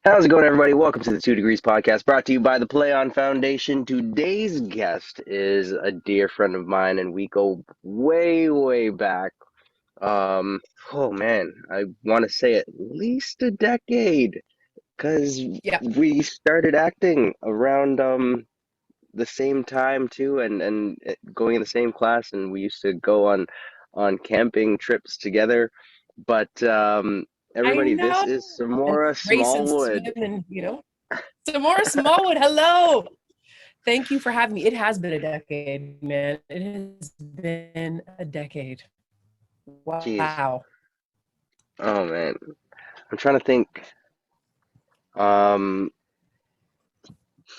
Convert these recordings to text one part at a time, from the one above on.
How's it going, everybody? Welcome to the 2 Degrees Podcast, brought to you by the Play On Foundation. Today's guest is a dear friend of mine, and we go way, way back. Um, oh man, I want to say at least a decade, because Yeah, we started acting around the same time too, and going in the same class, and we used to go on camping trips together. But I everybody, this know. is And Samora race and Smallwood. swim and, Samora Smallwood, hello. Thank you for having me. It has been a decade, man. It has been a decade. Jeez. Wow. Oh man, I'm trying to think. Um,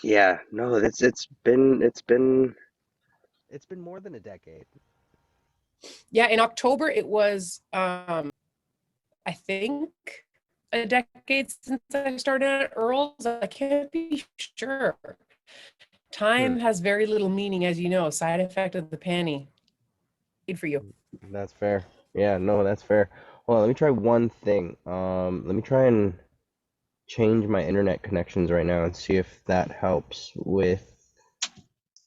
yeah, no, it's been more than a decade. Yeah, in October it was I think a decade since I started at Earl's. I can't be sure. Hmm, Time has very little meaning, as you know, side effect of the panty. Good for you. that's fair. Yeah, no, that's fair. Well, let me try one thing. Let me try and change my internet connections right now and see if that helps with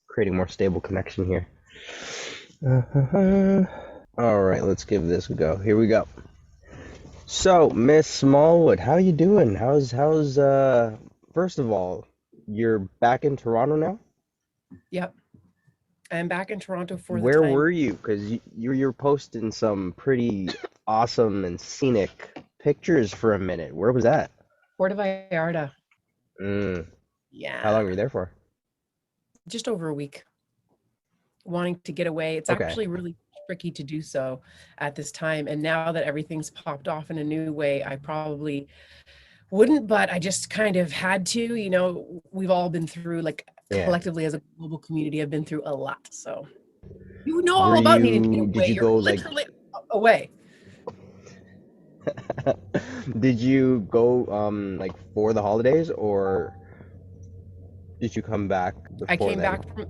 creating more stable connection here. All right, let's give this a go. Here we go. So, Miss Smallwood, how you doing? How's first of all, you're back in Toronto now? Yep. I'm back in Toronto for the Where time. were you? Because you're posting some pretty awesome and scenic pictures for a minute. Where was that? Puerto Vallarta. Mm, how long Yeah. were you there for? Just over a week, wanting to get away. It's Okay. actually really tricky to do so at this time. And now that everything's popped off in a new way, I probably wouldn't, but I just kind of had to. We've all been through, like, Yeah. collectively as a global community, I've been through a lot. So you know Were all about needing to get did away. you You're go like, literally away. did you go like for the holidays or did you come back I before came then? back from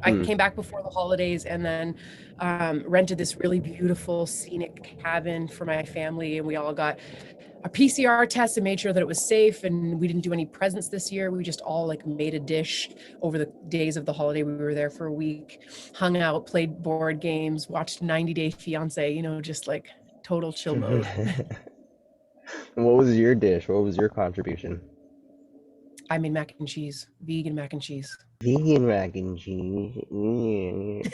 I Hmm. came back before the holidays and then rented this really beautiful scenic cabin for my family, and we all got a PCR test and made sure that it was safe, and we didn't do any presents this year. We just all like made a dish over the days of the holiday. We were there for a week, hung out, played board games, watched 90 Day Fiance, just like total chill mode. What was your dish? What was your contribution? I made mac and cheese, vegan mac and cheese. Vegan mac and cheese. Mm.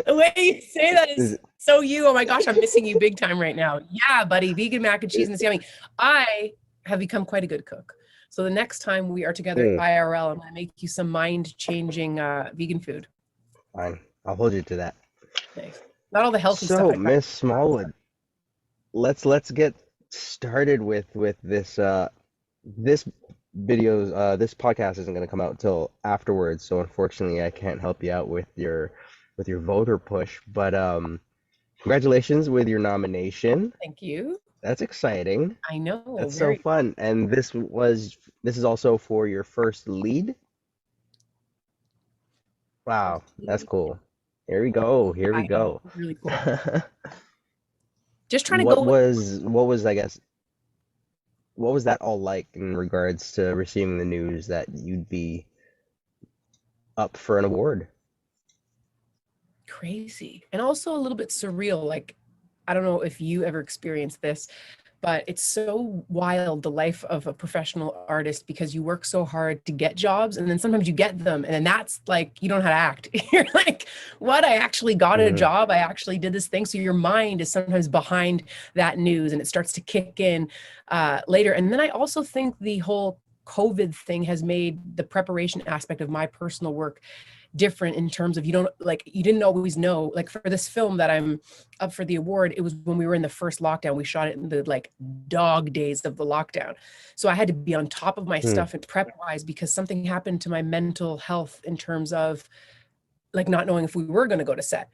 The way you say that Is is so you. Oh my gosh, I'm missing you big time right now. Yeah, buddy, vegan mac and cheese and it's yummy. I have become quite a good cook. So the next time we are together mm, IRL, I'm gonna make you some mind-changing vegan food. fine. I'll hold you to that. Nice. Not all the healthy stuff So, I try. Miss Smallwood, let's get started with this this podcast isn't going to come out till afterwards, so unfortunately I can't help you out with your voter push, but congratulations with your nomination. Thank you. That's exciting. I know, That's so very. fun. And this is also for your first lead. Wow, that's cool. Here we go. Here we I know, go. really cool. Just trying to go with What was, I guess, what was that all like in regards to receiving the news that you'd be up for an award? crazy and also a little bit surreal. Like, I don't know if you ever experienced this, but it's so wild, the life of a professional artist, because you work so hard to get jobs and then sometimes you get them and then that's like you don't know how to act. You're like, what? I actually got a Hmm. job, I actually did this thing. So your mind is sometimes behind that news and it starts to kick in later. And then I also think the whole COVID thing has made the preparation aspect of my personal work different, in terms of you didn't always know. Like for this film that I'm up for the award, it was when we were in the first lockdown. We shot it in the like dog days of the lockdown. So I had to be on top of my Hmm. stuff and prep wise, because something happened to my mental health in terms of like not knowing if we were going to go to set.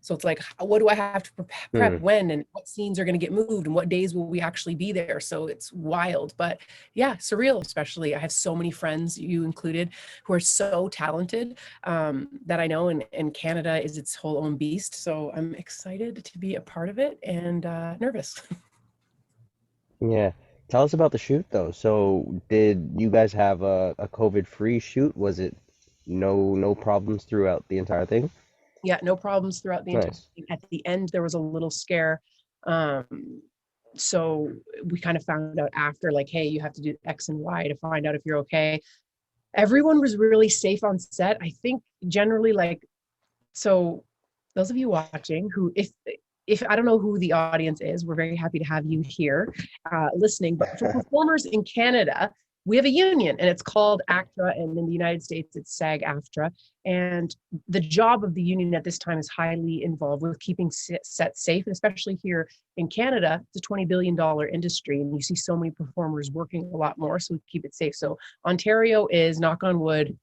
So it's like, what do I have to prep Hmm. when, and what scenes are going to get moved, and what days will we actually be there? So it's wild, but yeah, surreal. Especially, I have so many friends, you included, who are so talented, that I know, and Canada is its whole own beast. So I'm excited to be a part of it, and nervous. Yeah. Tell us about the shoot though. So did you guys have a COVID-free shoot? Was it no problems throughout the entire thing? Yeah, no problems throughout the entire Nice. thing. At the end, there was a little scare. So we kind of found out after, like, hey, you have to do X and Y to find out if you're okay. Everyone was really safe on set. I think generally, like, so those of you watching who, if I don't know who the audience is, we're very happy to have you here listening. But for performers in Canada, we have a union, and it's called ACTRA, and in the United States it's SAG-AFTRA. And the job of the union at this time is highly involved with keeping sets safe, and especially here in Canada, it's a $20 billion industry, and you see so many performers working a lot more, so we keep it safe. So Ontario is, knock on wood,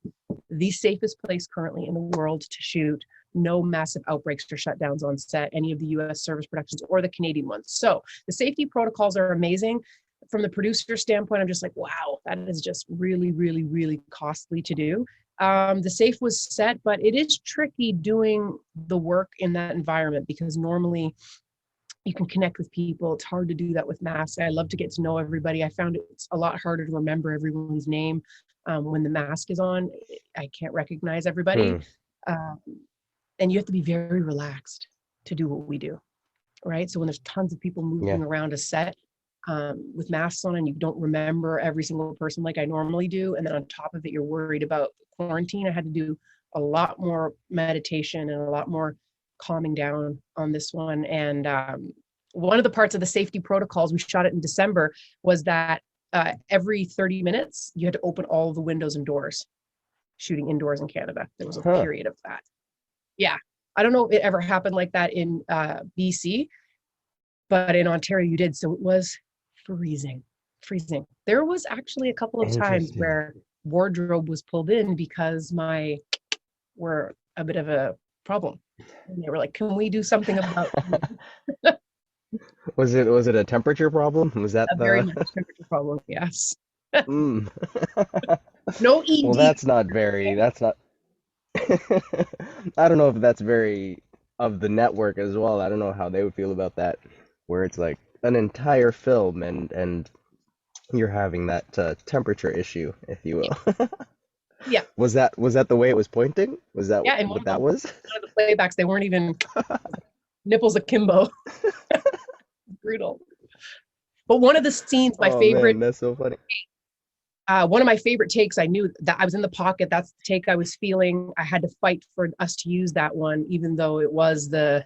the safest place currently in the world to shoot. No massive outbreaks or shutdowns on set, any of the US service productions or the Canadian ones. So the safety protocols are amazing. From the producer standpoint, I'm just like, wow, that is just really, really, really costly to do. The safe was set, but it is tricky doing the work in that environment because normally you can connect with people. It's hard to do that with masks. I love to get to know everybody. I found it's a lot harder to remember everyone's name when the mask is on. I can't recognize everybody. Hmm. Um, and you have to be very relaxed to do what we do, right? So when there's tons of people Yeah. moving around a set with masks on and you don't remember every single person like I normally do, and then on top of it, you're worried about quarantine. I had to do a lot more meditation and a lot more calming down on this one. And one of the parts of the safety protocols, we shot it in December, was that every 30 minutes, you had to open all the windows and doors, shooting indoors in Canada. There was a Huh. period of that. Yeah. I don't know if it ever happened like that in BC, but in Ontario you did. So it was freezing, freezing. There was actually a couple of times Interesting. where wardrobe was pulled in because my were a bit of a problem. And they were like, "Can we do something about a Was it a temperature problem? Was that very the much temperature problem?" Yes. mm. No Well, ED. that's not I don't know if that's very of the network as well. I don't know how they would feel about that, where it's like an entire film and you're having that temperature issue, if you Yeah. will. Yeah. Was that the way it was pointing? Was that Yeah. And what that one was? of the playbacks, they weren't even nipples akimbo. Brutal. But one of the scenes, my Oh favorite, man, that's so funny. one of my favorite takes, I knew that I was in the pocket. That's the take I was feeling. I had to fight for us to use that one, even though it was the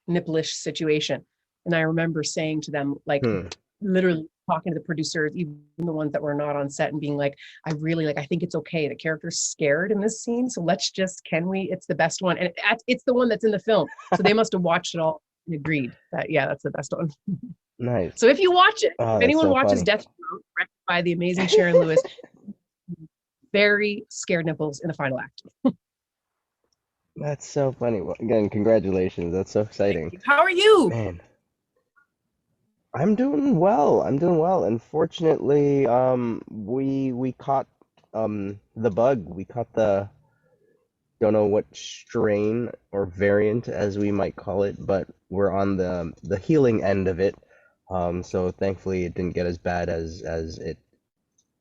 nipplish situation. And I remember saying to them, like, Hmm. literally talking to the producers, even the ones that were not on set, and being like, I really like, I think it's okay. The character's scared in this scene. So let's just, can we? It's the best one. And it's the one that's in the film. So they must have watched it all and agreed that, yeah, that's the best one. Nice. So if you watch it, Oh, if that's anyone so watches funny. Death Note, directed by the amazing Sharon Lewis, very scared nipples in the final act. That's so funny. Well, again, congratulations. That's so Thank exciting. you. How are you? Man, I'm doing well. I'm doing well. Unfortunately, we caught the bug. We caught the don't know what strain or variant as we might call it, but we're on the healing end of it. So thankfully it didn't get as bad as it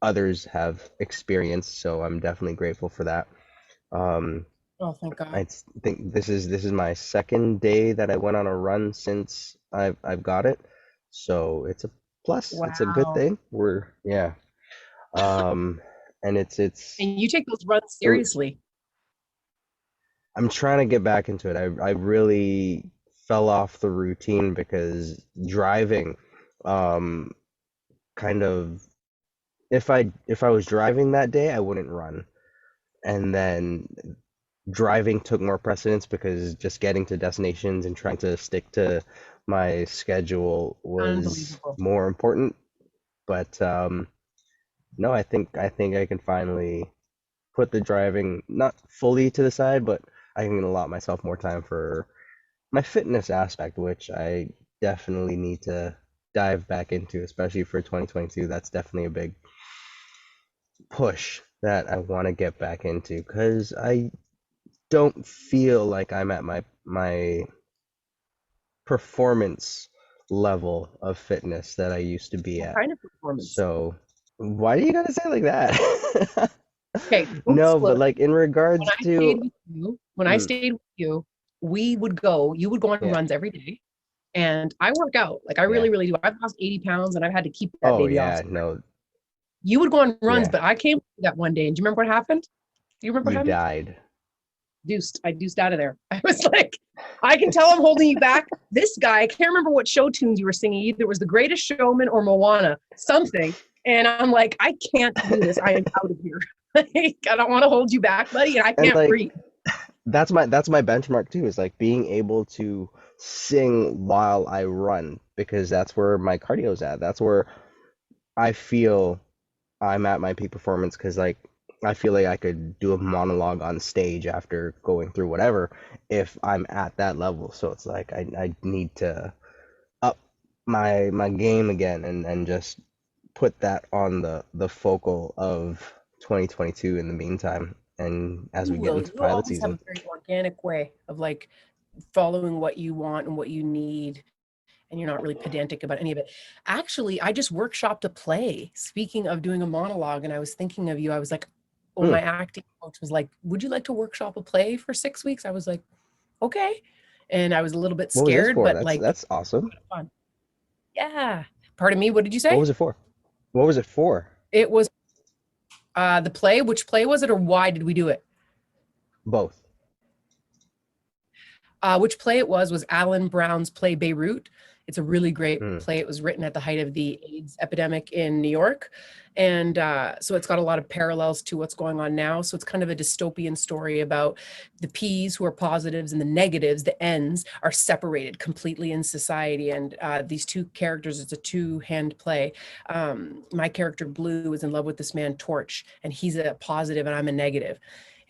others have experienced. So I'm definitely grateful for that. Um, Oh, thank God. I think this is my second day that I went on a run since I've got it. So it's a plus. It's a good Wow. thing. Yeah. Um, and it's And you take those runs it, seriously. I'm trying to get back into it. I really fell off the routine because driving, um, kind of if I was driving that day, I wouldn't run. And then driving took more precedence because just getting to destinations and trying to stick to my schedule was Unbelievable. more important. But no, I think I can finally put the driving not fully to the side, but I can allot myself more time for my fitness aspect, which I definitely need to dive back into, especially for 2022. That's definitely a big push that I want to get back into because I don't feel like I'm at my performance level of fitness that I used to be What at. kind of performance? So why do you gotta say it like that? Okay, full No, but disclosure. like in When regards I to stayed with you, when I mm, stayed with you, you would go on yeah, runs every day. And I work out. Like I yeah. really, really do. I've lost 80 pounds and I've had to keep that Oh baby off. yeah, no, You would go on runs, yeah. but I came that one day. And do you remember what happened? Do you remember what You happened? died. I deuced out of there. I was like, I can tell I'm holding you back. This guy, I can't remember what show tunes you were singing. Either it was The Greatest Showman or Moana, something. And I'm like, I can't do this. I am out of here. Like, I don't want to hold you back, buddy. And I And can't like breathe. that's my benchmark too, is like being able to sing while I run because that's where my cardio's at. That's where I feel I'm at my peak performance because like I feel like I could do a monologue on stage after going through whatever if I'm at that level. So it's like I need to up my game again and just put that on the focal of 2022 in the meantime and as You we get will. into You'll pilot always have season. a very organic way of like following what you want and what you need. And you're not really pedantic about any of it. Actually, I just workshopped a play. Speaking of doing a monologue, and I was thinking of you, I was like, when Hmm. my acting coach was like, would you like to workshop a play for 6 weeks? I was like, okay. And I was a little bit What was this scared, for? but That's like, that's awesome. fun. Yeah. Pardon me, what did you What say? was it for? What was it for? It was the play. Which play was it, or why did we do it? Both. Which play it was Alan Brown's play Beirut. It's a really great Hmm. play. It was written at the height of the AIDS epidemic in New York. And so it's got a lot of parallels to what's going on now. So it's kind of a dystopian story about the P's who are positives and the negatives, the N's, are separated completely in society. And these two characters, it's a two-hand play. My character, Blue, is in love with this man, Torch, and he's a positive and I'm a negative.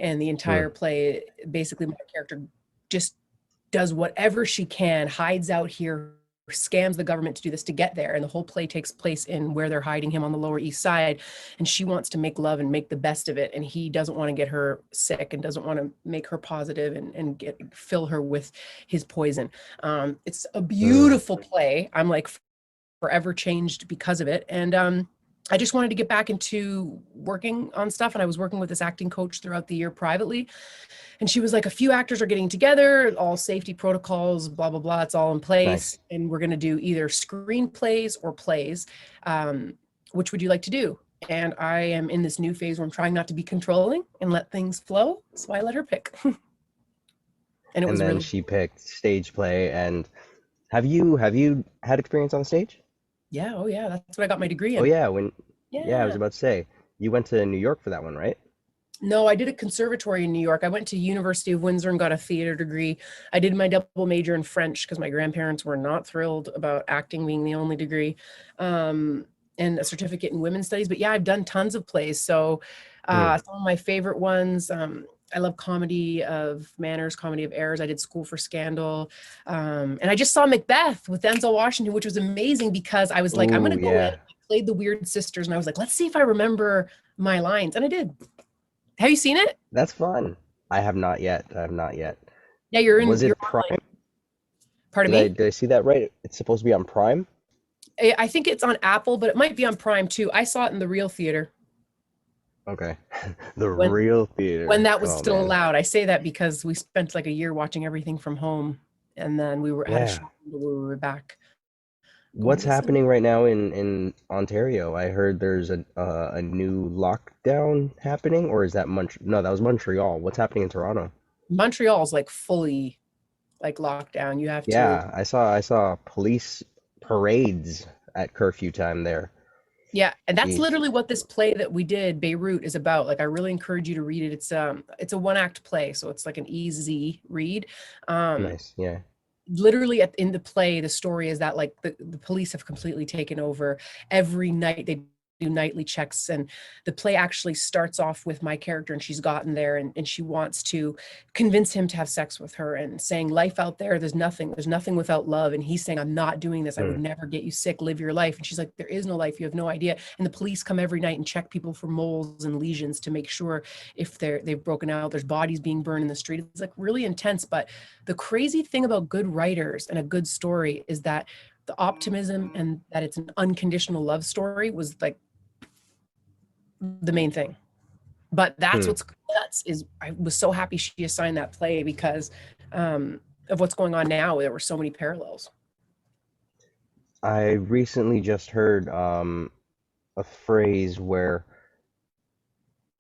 And the Hmm. entire play, basically, my character just does whatever she can, hides out here, scams the government to do this to get there. And the whole play takes place in where they're hiding him on the Lower East Side. And she wants to make love and make the best of it. And he doesn't want to get her sick and doesn't want to make her positive and fill her with his poison. It's a Hmm. beautiful play. I'm like forever changed because of it. And I just wanted to get back into working on stuff. And I was working with this acting coach throughout the year privately. And she was like, a few actors are getting together, all safety protocols, blah, blah, blah. It's all in place. Nice. And we're going to do either screenplays or plays. Which would you like to do? And I am in this new phase where I'm trying not to be controlling and let things flow. So I let her pick. And it And was then really, she picked stage play. And have you had experience on stage? yeah, oh yeah, that's what I got my degree Oh in. yeah, yeah, I was Yeah. about to say you went to New York for that one, right? No, I did a conservatory in New York. I went to University of Windsor and got a theater degree. I did my double major in French because my grandparents were not thrilled about acting being the only degree, um, and a certificate in women's studies. But yeah, I've done tons of plays. So Hmm. some of my favorite ones. I love comedy of manners, comedy of errors. I did School for Scandal, and I just saw Macbeth with Denzel Washington, which was amazing because I was like, I'm going Ooh, to go in. yeah. I played the weird sisters, and I was like, let's see if I remember my lines, and I did. Have you seen it? That's fun. I have not yet. I have not yet. Yeah, Was you're it on like, Prime? pardon Did I me? did I see that right? It's supposed to be on Prime? I think it's on Apple, but it might be on Prime too. I saw it in the real theater Okay. The when real when theater. that was Oh still man. allowed. I say that because we spent like a year watching everything from home, and then we were had a Yeah. short window where we were back going What's to the cinema. happening right now in Ontario? I heard there's a new lockdown happening, or is that No, that was Montreal. What's happening in Toronto? Montreal's like fully like lockdown. You have to, Yeah, I saw police parades at curfew time there. yeah, and that's Jeez. literally what this play that we did, Beirut, is about. Like I really encourage you to read it. It's a one act play, so it's like an easy read. Um, Nice. Yeah. Literally in the play, the story is that like the police have completely taken over every night. They do nightly checks, and the play actually starts off with my character, and she's gotten there, and she wants to convince him to have sex with her and saying, life out there, there's nothing without love. And he's saying, I'm not doing this, I would Hmm. never get you sick, live your life. And she's like, there is no life, you have no idea. And the police come every night and check people for moles and lesions to make sure if they've broken out, there's bodies being burned in the street. It's like really intense. But the crazy thing about good writers and a good story is that the optimism and that it's an unconditional love story was like the main thing. But that's Hmm. what's nuts is I was so happy she assigned that play because of what's going on now. There were so many parallels. I recently just heard a phrase where,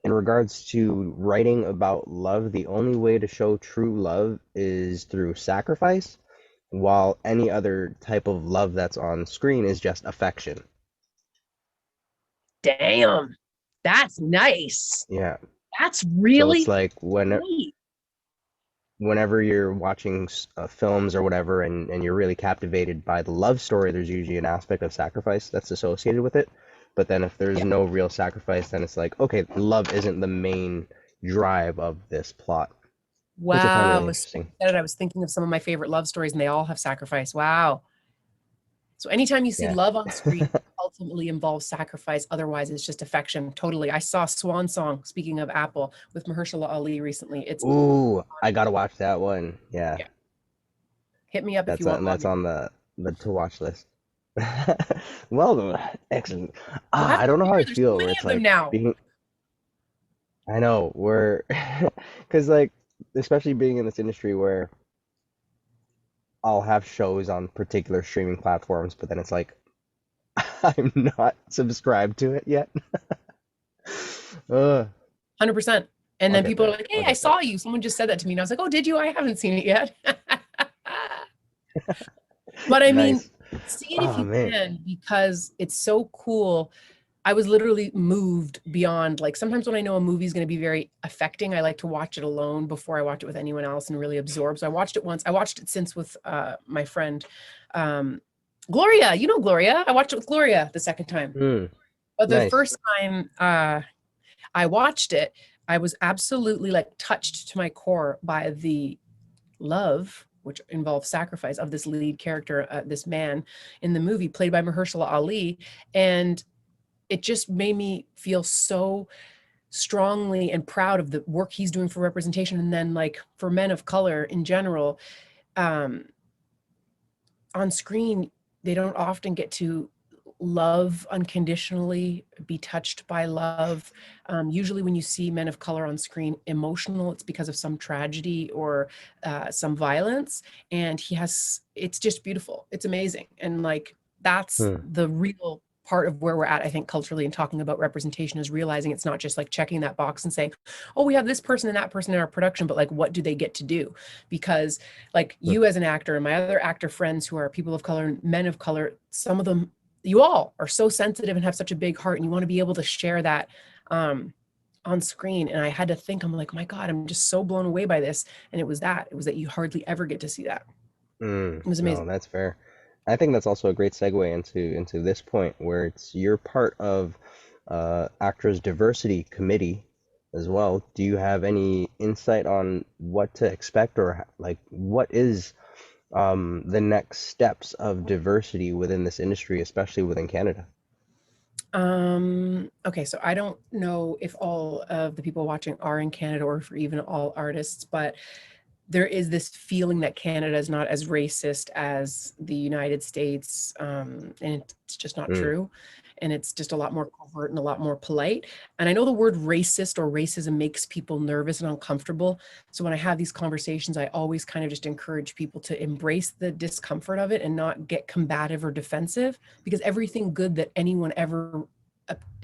in regards to writing about love, the only way to show true love is through sacrifice, while any other type of love that's on screen is just affection. Damn, that's nice. Yeah. That's So it's really like neat. whenever you're watching films or whatever, and you're really captivated by the love story, there's usually an aspect of sacrifice that's associated with it. But then if there's Yeah. no real sacrifice, then it's like, okay, love isn't the main drive of this plot, which I find Wow. really As soon as interesting. you said it, I was thinking of some of my favorite love stories, and they all have sacrifice. Wow. So anytime you see Yeah. love on screen, ultimately involves sacrifice. Otherwise, it's just affection. Totally. I saw Swan Song, speaking of Apple, with Mahershala Ali recently. It's Ooh, I gotta watch that one. Yeah, yeah. Hit me up if you want that's autograph. on the to watch list. Well, excellent. We'll have I to don't know how share. I There's so feel where many it's of them like now. being. I know we're, because like, especially being in this industry where I'll have shows on particular streaming platforms, but then it's like I'm not subscribed to it yet. uh, 100%. And I'll then get people are there. like, I'll hey, I get there. saw you. Someone just said that to me. And I was like, oh, did you? I haven't seen it yet. But I mean, Nice. see it if Oh you man. can, because it's so cool. I was literally moved beyond, like, sometimes when I know a movie is going to be very affecting, I like to watch it alone before I watch it with anyone else and really absorb. So I watched it once. I watched it since with my friend um, Gloria. You know Gloria. I watched it with Gloria the second time. Hmm. But the Nice. first time I watched it, I was absolutely like touched to my core by the love, which involves sacrifice, of this lead character, this man in the movie, played by Mahershala Ali. And it just made me feel so strongly and proud of the work he's doing for representation. And then, like, for men of color in general, um, on screen, they don't often get to love unconditionally, be touched by love. Usually, when you see men of color on screen emotional, it's because of some tragedy or some violence. And it's just beautiful. It's amazing. And like, that's Hmm. the real part of where we're at, I think, culturally, and talking about representation, is realizing it's not just like checking that box and saying, oh, we have this person and that person in our production, but like, what do they get to do? Because like Hmm. you as an actor and my other actor friends who are people of color and men of color, some of them, you all are so sensitive and have such a big heart, and you want to be able to share that on screen. And I had to think, I'm like, my God, I'm just so blown away by this. And it was that you hardly ever get to see that. Mm, It was no, amazing. that's fair. I think that's also a great segue into this point where it's you're part of ACTRA's diversity committee as well. Do you have any insight on what to expect, or like what is the next steps of diversity within this industry, especially within Canada? Okay, so I don't know if all of the people watching are in Canada or for even all artists, but there is this feeling that Canada is not as racist as the United States, and it's just not Mm, true. And it's just a lot more covert and a lot more polite. And I know the word racist or racism makes people nervous and uncomfortable. So when I have these conversations, I always kind of just encourage people to embrace the discomfort of it and not get combative or defensive, because everything good that anyone ever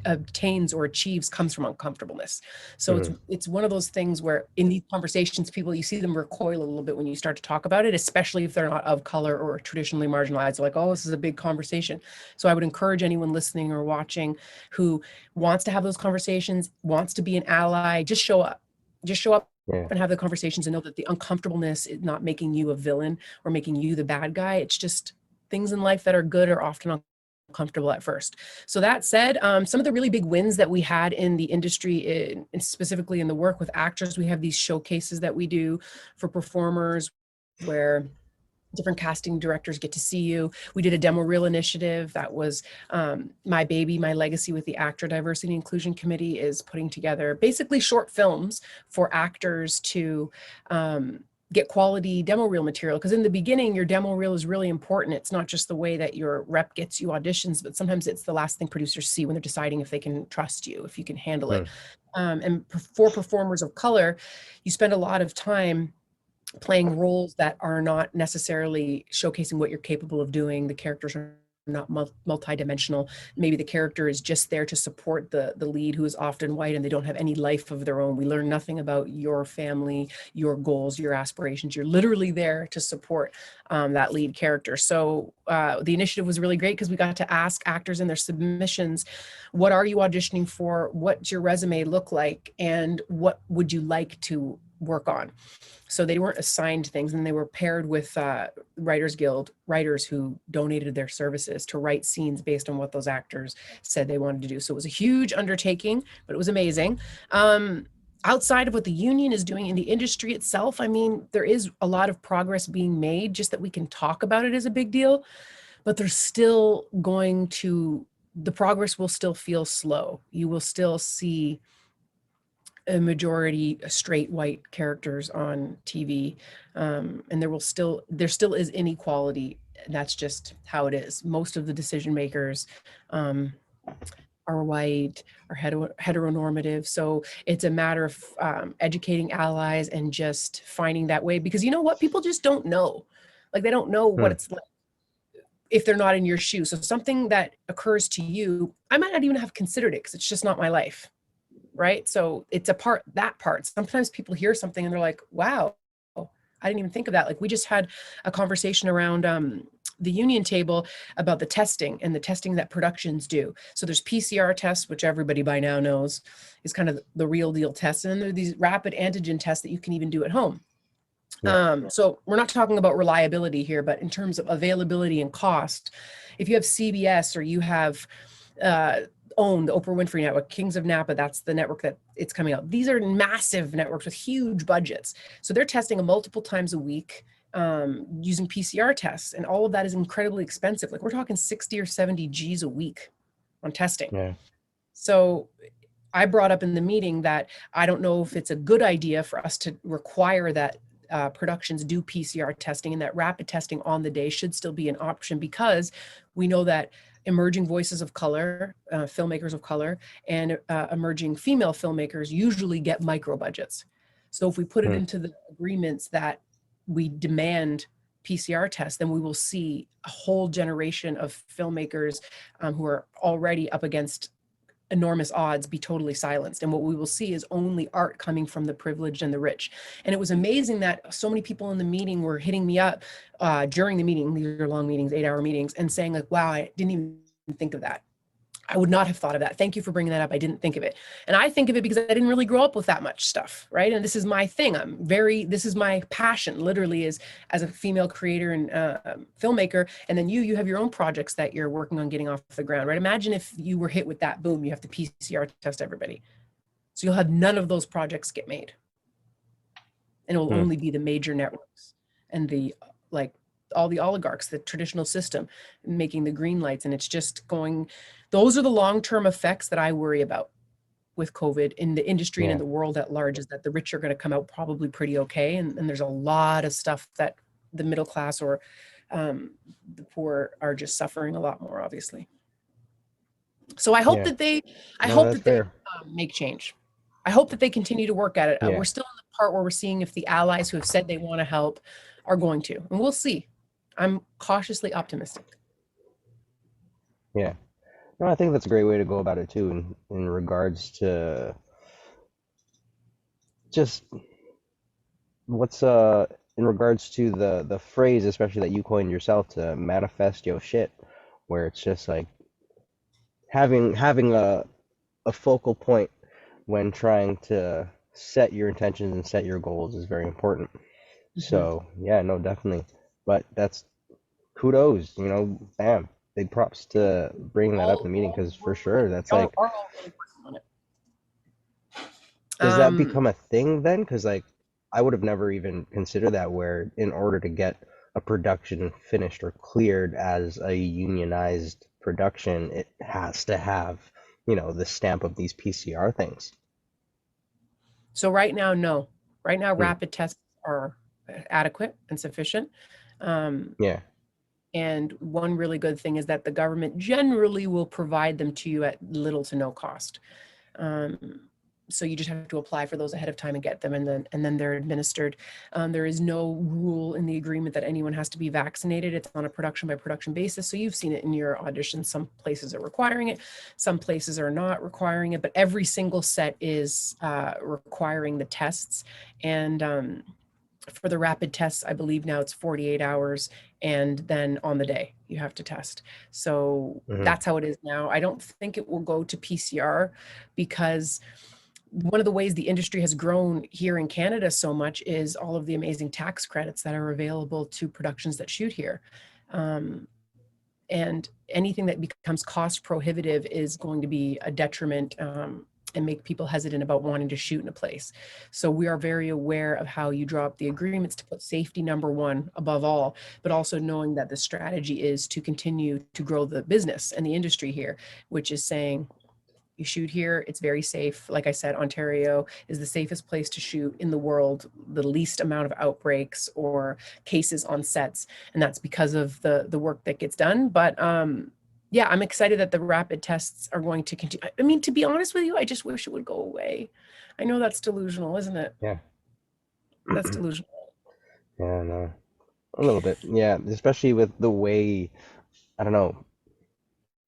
obtains or achieves comes from uncomfortableness. So mm, it's one of those things where in these conversations, people, you see them recoil a little bit when you start to talk about it, especially if they're not of color or traditionally marginalized. They're like, oh, this is a big conversation. So I would encourage anyone listening or watching who wants to have those conversations, wants to be an ally, just show up. Just show up yeah. and have the conversations, and know that the uncomfortableness is not making you a villain or making you the bad guy. It's just things in life that are good are often comfortable at first. So that said, some of the really big wins that we had in the industry, specifically in the work with actors, we have these showcases that we do for performers where different casting directors get to see you. We did a demo reel initiative that was my baby, my legacy with the ACTRA Diversity Inclusion Committee is putting together basically short films for actors to get quality demo reel material. Because in the beginning, your demo reel is really important. It's not just the way that your rep gets you auditions, but sometimes it's the last thing producers see when they're deciding if they can trust you, if you can handle it. Hmm. And for performers of color, you spend a lot of time playing roles that are not necessarily showcasing what you're capable of doing. The characters are not multi-dimensional. Maybe the character is just there to support the lead, who is often white, and they don't have any life of their own. We learn nothing about your family, your goals, your aspirations. You're literally there to support that lead character. So the initiative was really great because we got to ask actors in their submissions, what are you auditioning for? What's your resume look like? And what would you like to work on? So they weren't assigned things, and they were paired with Writers Guild writers who donated their services to write scenes based on what those actors said they wanted to do. So it was a huge undertaking, but it was amazing. Outside of what the union is doing in the industry itself, I mean, there is a lot of progress being made. Just that we can talk about it is a big deal, but there's still the progress will still feel slow. You will still see a majority straight white characters on TV, and there still is inequality. That's just how it is. Most of the decision makers are white, are heteronormative. So it's a matter of educating allies and just finding that way, because you know what, people just don't know. Like, they don't know what Hmm. it's like if they're not in your shoes. So something that occurs to you, I might not even have considered it because it's just not my life. Right. So it's that part. Sometimes people hear something and they're like, wow, I didn't even think of that. Like, we just had a conversation around the union table about the testing and the testing that productions do. So there's PCR tests, which everybody by now knows is kind of the real deal test. And then there are these rapid antigen tests that you can even do at home. Yeah. So we're not talking about reliability here, but in terms of availability and cost, if you have CBS or you have own the Oprah Winfrey Network, Kings of Napa, that's the network that it's coming out. These are massive networks with huge budgets. So they're testing multiple times a week using PCR tests. And all of that is incredibly expensive. Like, we're talking 60 or 70 G's a week on testing. Yeah. So I brought up in the meeting that I don't know if it's a good idea for us to require that productions do PCR testing, and that rapid testing on the day should still be an option, because we know that emerging voices of color, filmmakers of color, and emerging female filmmakers usually get micro budgets. So if we put it Hmm. into the agreements that we demand PCR tests, then we will see a whole generation of filmmakers who are already up against enormous odds be totally silenced. And what we will see is only art coming from the privileged and the rich. And it was amazing that so many people in the meeting were hitting me up during the meeting. These are long meetings, 8-hour meetings, and saying like, wow, I didn't even think of that. I would not have thought of that. Thank you for bringing that up. I didn't think of it. And I think of it because I didn't really grow up with that much stuff, right? And this is my thing. This is my passion, literally, is as a female creator and filmmaker. And then you have your own projects that you're working on getting off the ground, right? Imagine if you were hit with that, boom, you have to PCR test everybody. So you'll have none of those projects get made. And it will Hmm. only be the major networks and the, like, all the oligarchs, the traditional system, making the green lights. And it's just going, those are the long-term effects that I worry about with COVID in the industry and in Yeah. the world at large, is that the rich are going to come out probably pretty okay. And there's a lot of stuff that the middle class or the poor are just suffering a lot more, obviously. So Yeah. I No, hope that's that they fair. make change. I hope that they continue to work at it. We're Yeah. still in the part where we're seeing if the allies who have said they want to help are going to, and we'll see. I'm cautiously optimistic. Yeah. No, I think that's a great way to go about it too, in regards to just what's in regards to the phrase, especially that you coined yourself, to manifest your shit, where it's just like having a focal point when trying to set your intentions and set your goals is very important. Mhm. So yeah, no, definitely. But that's kudos, bam. big props to bringing that up in the meeting, All because for sure that's are like, all really working on it. does that Um, become a thing then? Because like I would have never even considered that, where in order to get a production finished or cleared as a unionized production, it has to have, the stamp of these PCR things. so right now, no. Right now, Hmm. rapid tests are adequate and sufficient. Um, Yeah. and one really good thing is that the government generally will provide them to you at little to no cost. Um, so you just have to apply for those ahead of time and get them, and then they're administered. There is no rule in the agreement that anyone has to be vaccinated. It's on a production by production basis. So you've seen it in your auditions. Some places are requiring it, some places are not requiring it, but every single set is requiring the tests. And for the rapid tests, I believe now it's 48 hours, and then on the day you have to test. So Hmm. that's how it is now. I don't think it will go to PCR, because one of the ways the industry has grown here in Canada so much is all of the amazing tax credits that are available to productions that shoot here. Um, and anything that becomes cost prohibitive is going to be a detriment, and make people hesitant about wanting to shoot in a place. So we are very aware of how you draw up the agreements to put safety number one above all, but also knowing that the strategy is to continue to grow the business and the industry here, which is saying you shoot here, it's very safe. Like I said, Ontario is the safest place to shoot in the world, the least amount of outbreaks or cases on sets, and that's because of the work that gets done. But yeah, I'm excited that the rapid tests are going to continue. I mean, to be honest with you, I just wish it would go away. I know that's delusional, isn't it? Yeah. That's delusional. Yeah, no. A little bit. Yeah, especially with the way, I don't know,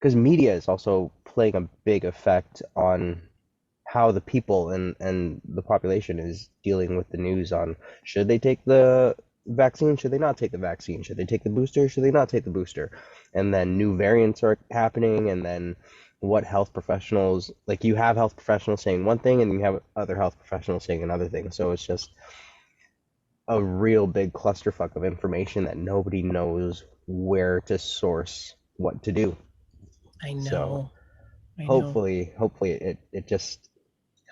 because media is also playing a big effect on how the people and the population is dealing with the news on, should they take the vaccine, should they not take the vaccine, should they take the booster, should they not take the booster, and then new variants are happening, and then what health professionals, like, you have health professionals saying one thing and you have other health professionals saying another thing, so it's just a real big clusterfuck of information that nobody knows where to source what to do. I So know. I know. hopefully it just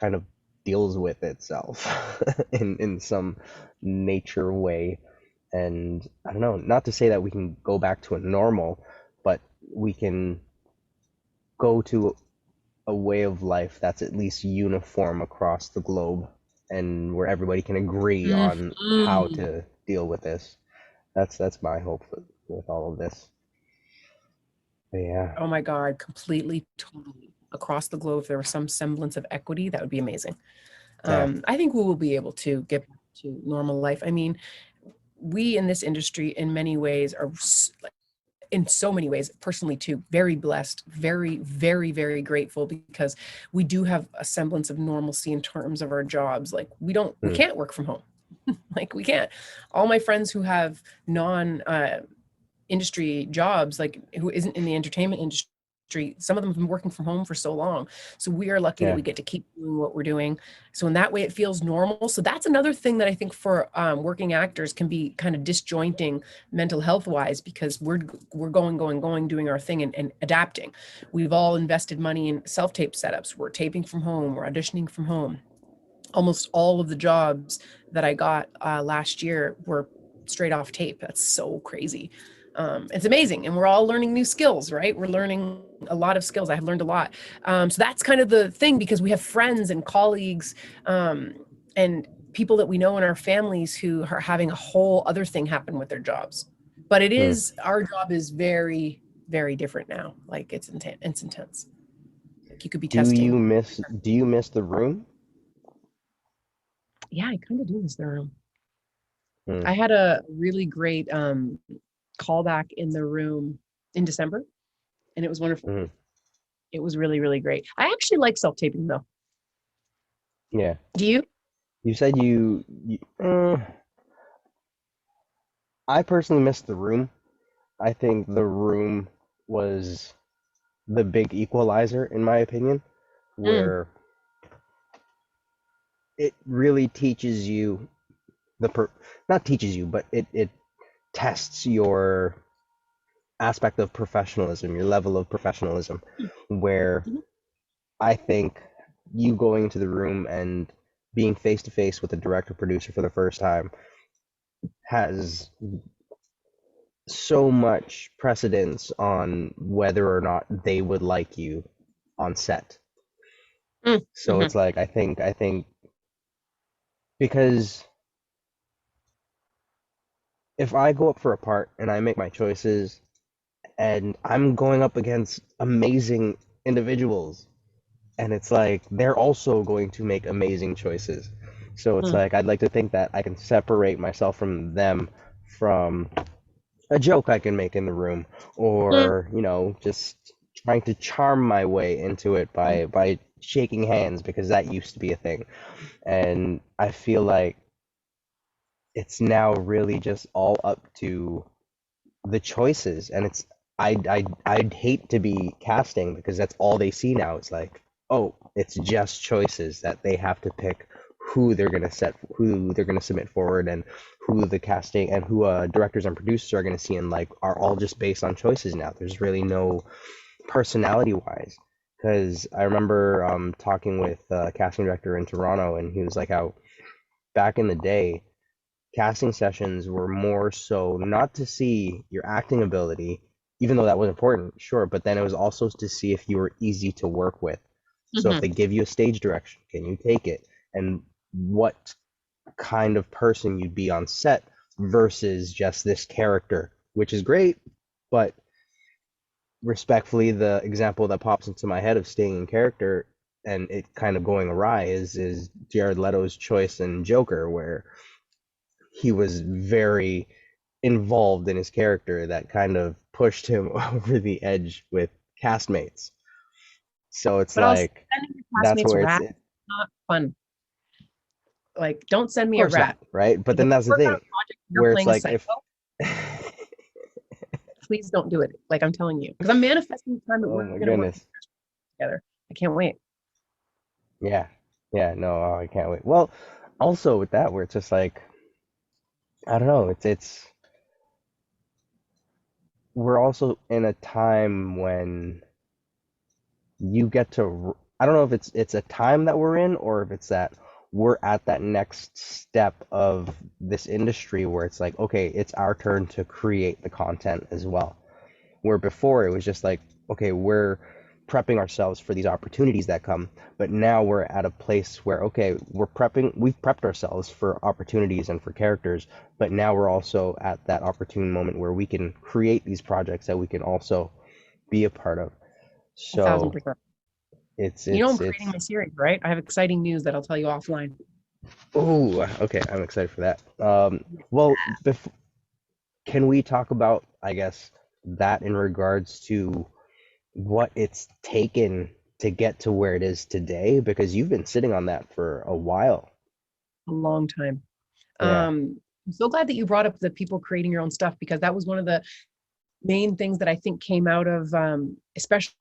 kind of deals with itself in some nature way. And I don't know, not to say that we can go back to a normal, but we can go to a way of life that's at least uniform across the globe, and where everybody can agree on how Mhm. to deal with this. That's my hope with all of this. But yeah, Oh my God, completely, totally. Across the globe, if there was some semblance of equity, that would be amazing. yeah. I think we will be able to get back to normal life. I mean, we in this industry, in many ways, in so many ways, personally too, very blessed, very, very, very grateful, because we do have a semblance of normalcy in terms of our jobs. Like we Hmm. can't work from home. Like we can't. All my friends who have non industry jobs, like who isn't in the entertainment industry, some of them have been working from home for so long. So we are lucky that Yeah. we get to keep doing what we're doing. So in that way, it feels normal. So that's another thing that I think for working actors can be kind of disjointing mental health wise, because we're going, doing our thing, and adapting. We've all invested money in self tape setups. We're taping from home. We're auditioning from home. Almost all of the jobs that I got last year were straight off tape. That's so crazy. It's amazing. And we're all learning new skills, right? We're learning a lot of skills. I have learned a lot. So that's kind of the thing, because we have friends and colleagues, and people that we know in our families who are having a whole other thing happen with their jobs. But Hmm. our job is very, very different now. Like it's intense. It's intense. Like you could be testing. Do you miss the room? Yeah, I kind of do miss the room. Hmm. I had a really great callback in the room in December, and it was wonderful. Hmm. It was really, really great. I actually like self-taping though. Yeah. Do you? You said I personally missed the room. I think the room was the big equalizer, in my opinion, Mm, where it really teaches you not teaches you, but it tests your aspect of professionalism, your level of professionalism, where Mhm. I think you going into the room and being face to face with a director producer for the first time has so much precedence on whether or not they would like you on set. So Mhm. it's like I think because if I go up for a part and I make my choices and I'm going up against amazing individuals and it's like they're also going to make amazing choices. So it's Mhm. like I'd like to think that I can separate myself from them from a joke I can make in the room Mhm. or, just trying to charm my way into it by shaking hands because that used to be a thing. And I feel like it's now really just all up to the choices and it's I'd hate to be casting because that's all they see now. It's like, oh, it's just choices that they have to pick who they're gonna submit forward and who the casting and who directors and producers are gonna see and like are all just based on choices now. There's really no personality wise. Because I remember talking with a casting director in Toronto and he was like how back in the day casting sessions were more so not to see your acting ability, even though that was important, sure, but then it was also to see if you were easy to work with. So if Mhm. they give you a stage direction, can you take it? And what kind of person you'd be on set versus just this character, which is great, but respectfully, the example that pops into my head of staying in character and it kind of going awry is Jared Leto's choice in Joker, where he was very involved in his character that kind of pushed him over the edge with castmates. So it's But I'll like send your that's classmates where rat. Not fun. Like, don't send of me a course not, rat. right? But Like, if then that's you the work on a thing project and you're where it's playing a like if psycho, please don't do it. Like, I'm telling you, because I'm manifesting the time that oh we're my gonna work goodness. together. I can't wait. Yeah. Yeah, no, oh, I can't wait. Well, also with that where it's just like I don't know, it's we're also in a time when you get to I don't know if it's a time that we're in or if it's that we're at that next step of this industry where it's like okay it's our turn to create the content as well where before it was just like okay we're prepping ourselves for these opportunities that come but now we're at a place where okay we've prepped ourselves for opportunities and for characters but now we're also at that opportune moment where we can create these projects that we can also be a part of A thousand so percent. it's You know, I'm it's creating it's my series, right? I have exciting news that I'll tell you offline. oh okay. I'm excited for that. Well, can we talk about I guess that in regards to what it's taken to get to where it is today? Because you've been sitting on that for a while. A long time. Yeah. I'm so glad that you brought up the people creating your own stuff because that was one of the main things that I think came out of, especially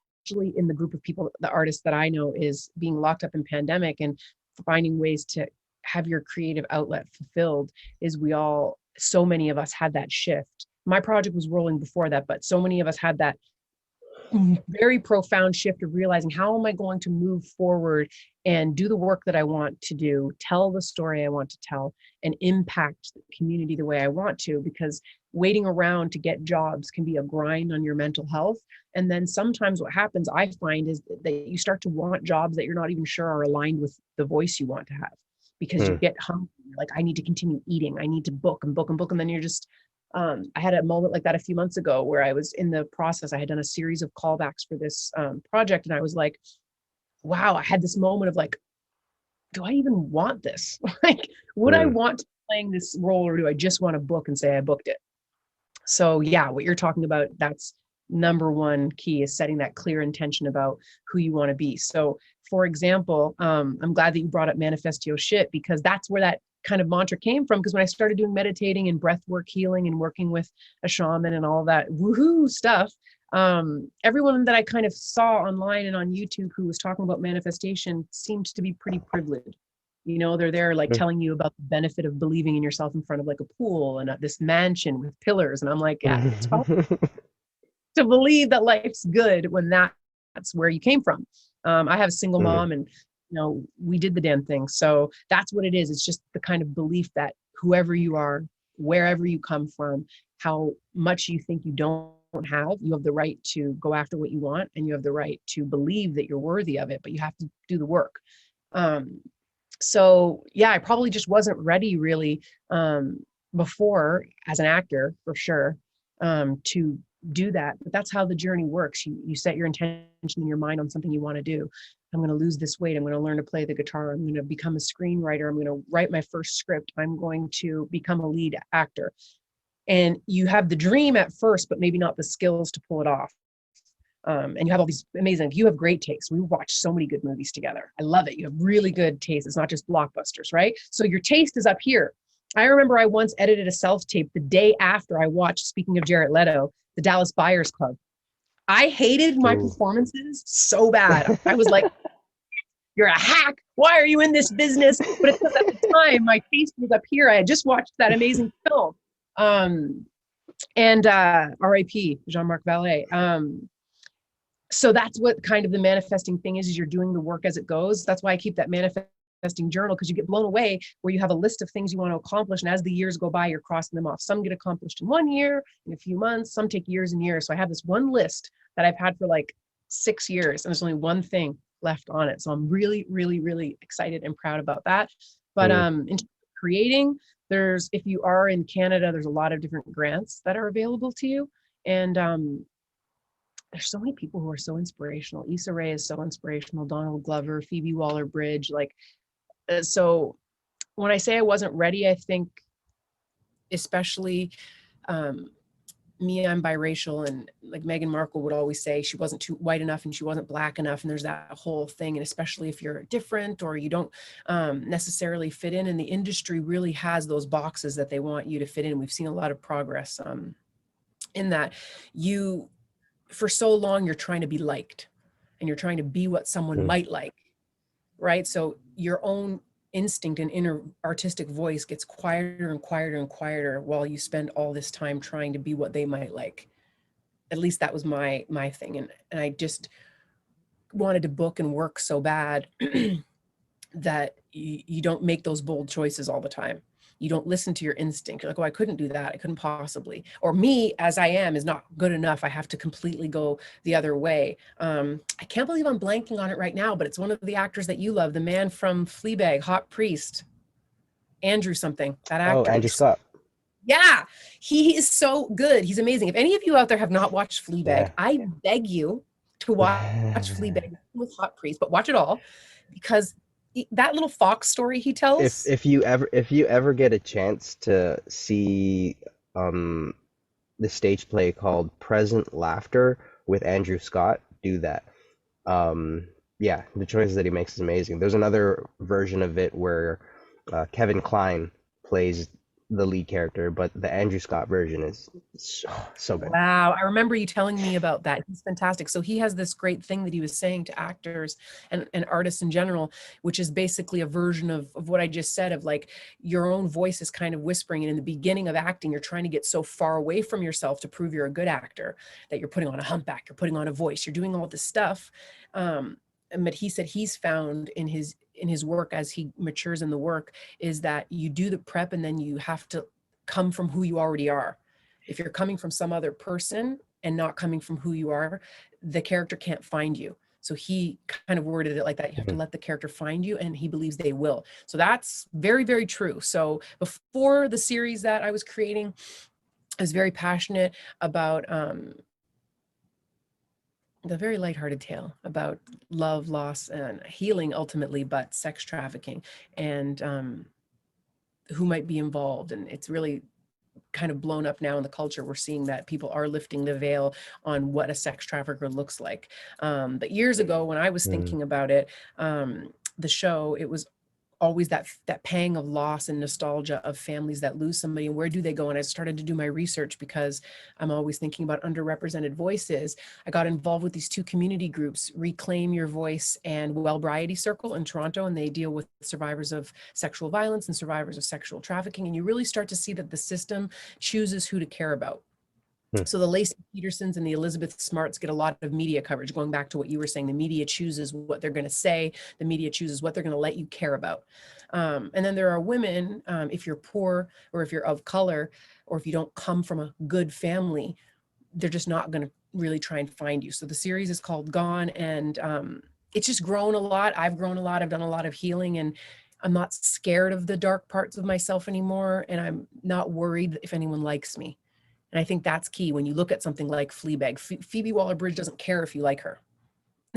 in the group of people, the artists that I know, is being locked up in pandemic and finding ways to have your creative outlet fulfilled. Is we all, so many of us had that shift. My project was rolling before that, but so many of us had that very profound shift of realizing how am I going to move forward and do the work that I want to do, tell the story I want to tell, and impact the community the way I want to. Because waiting around to get jobs can be a grind on your mental health. And then sometimes what happens, I find, is that you start to want jobs that you're not even sure are aligned with the voice you want to have because you Hmm. get hungry. Like, I need to continue eating, I need to book and book and book. And then you're just I had a moment like that a few months ago where I was in the process. I had done a series of callbacks for this project, and I was like, "Wow!" I had this moment of like, "Do I even want this? Like, would I Hmm. want to be playing this role, or do I just want to book and say I booked it?" So yeah, what you're talking about, that's number one key, is setting that clear intention about who you want to be. So for example, I'm glad that you brought up manifest your shit because that's where that kind of mantra came from. Because when I started doing meditating and breath work healing and working with a shaman and all that woohoo stuff, everyone that I kind of saw online and on YouTube who was talking about manifestation seemed to be pretty privileged. You know, they're there like telling you about the benefit of believing in yourself in front of like a pool and this mansion with pillars. And I'm like, yeah, it's probably Hmm. to believe that life's good when that's where you came from. I have a single Mm-hmm. mom, and we did the damn thing. So that's what it is. It's just the kind of belief that whoever you are, wherever you come from, how much you think you don't have, you have the right to go after what you want, and you have the right to believe that you're worthy of it, but you have to do the work. Um, so yeah, I probably just wasn't ready really, before as an actor for sure, to do that. But that's how the journey works. You set your intention in your mind on something you want to do. I'm going to lose this weight. I'm going to learn to play the guitar. I'm going to become a screenwriter. I'm going to write my first script. I'm going to become a lead actor. And you have the dream at first, but maybe not the skills to pull it off. And you have all these amazing, you have great taste. We watch so many good movies together. I love it. You have really good taste. It's not just blockbusters, right? So your taste is up here. I remember I once edited a self-tape the day after I watched, speaking of Jared Leto, the Dallas Buyers Club. I hated my Ooh. performances so bad. I was like, you're a hack. Why are you in this business? But it's because at the time my taste was up here. I had just watched that amazing film. And RIP, Jean-Marc Vallée. So that's what kind of the manifesting thing is you're doing the work as it goes. That's why I keep that manifesting journal, because you get blown away where you have a list of things you want to accomplish. And as the years go by, you're crossing them off. Some get accomplished in 1 year, in a few months, some take years and years. So I have this one list that I've had for like 6 years, and there's only one thing left on it. So I'm really, really, really excited and proud about that. But Mm. in terms of creating, if you are in Canada, there's a lot of different grants that are available to you. And there's so many people who are so inspirational. Issa Rae is so inspirational. Donald Glover, Phoebe Waller-Bridge. So when I say I wasn't ready, I think especially um, me, I'm biracial, and like Meghan Markle would always say, she wasn't too white enough and she wasn't black enough. And there's that whole thing. And especially if you're different or you don't necessarily fit in, and the industry really has those boxes that they want you to fit in. We've seen a lot of progress in that. For so long, you're trying to be liked and you're trying to be what someone Mm. might like, right? So your own instinct and inner artistic voice gets quieter and quieter and quieter while you spend all this time trying to be what they might like. At least that was my thing. And I just wanted to book and work so bad that you don't make those bold choices all the time. You don't listen to your instinct. You're like, oh, I couldn't do that. I couldn't possibly. Or me, as I am, is not good enough. I have to completely go the other way. I can't believe I'm blanking on it right now, but it's one of the actors that you love, the man from Fleabag, Hot Priest, Andrew something, that Oh, actor. Andrew Scott. Yeah, he is so good. He's amazing. If any of you out there have not watched Fleabag, Yeah. I beg you to watch Fleabag with Hot Priest, but watch it all, because that little fox story he if tells. if you ever if you ever get a chance to see um the stage play called Present Laughter with Andrew Scott, do that. Yeah, the choices that he makes is amazing. There's another version of it where Kevin Kline plays the lead character, but the Andrew Scott version is so good. Wow, I remember you telling me about that. He's fantastic. So he has this great thing that he was saying to actors and artists in general, which is basically a version of what I just said, of like your own voice is kind of whispering. And in the beginning of acting, you're trying to get so far away from yourself to prove you're a good actor that you're putting on a humpback, you're putting on a voice, you're doing all this stuff. But he said he's found in his work, as he matures in the work, is that you do the prep and then you have to come from who you already are. If you're coming from some other person and not coming from who you are, the character can't find you. So he kind of worded it like that. You have to Mhm. let the character find you, and he believes they will. So that's very, very true. So before the series that I was creating, I was very passionate about the very lighthearted tale about love, loss, and healing ultimately, but sex trafficking and who might be involved. And it's really kind of blown up now in the culture. We're seeing that people are lifting the veil on what a sex trafficker looks like. But years ago, when I was Mm. thinking about it, the show, it was always that pang of loss and nostalgia of families that lose somebody, and where do they go? And I started to do my research because I'm always thinking about underrepresented voices. I got involved with these two community groups, Reclaim Your Voice and Wellbriety Circle in Toronto, and they deal with survivors of sexual violence and survivors of sexual trafficking. And you really start to see that the system chooses who to care about. Hmm. So the Lacey Petersons and the Elizabeth Smarts get a lot of media coverage. Going back to what you were saying, the media chooses what they're going to say. The media chooses what they're going to let you care about. And then there are women, if you're poor or if you're of color, or if you don't come from a good family, they're just not going to really try and find you. So the series is called Gone, and it's just grown a lot. I've grown a lot. I've done a lot of healing, and I'm not scared of the dark parts of myself anymore. And I'm not worried if anyone likes me. And I think that's key when you look at something like Fleabag. Phoebe Waller-Bridge doesn't care if you like her,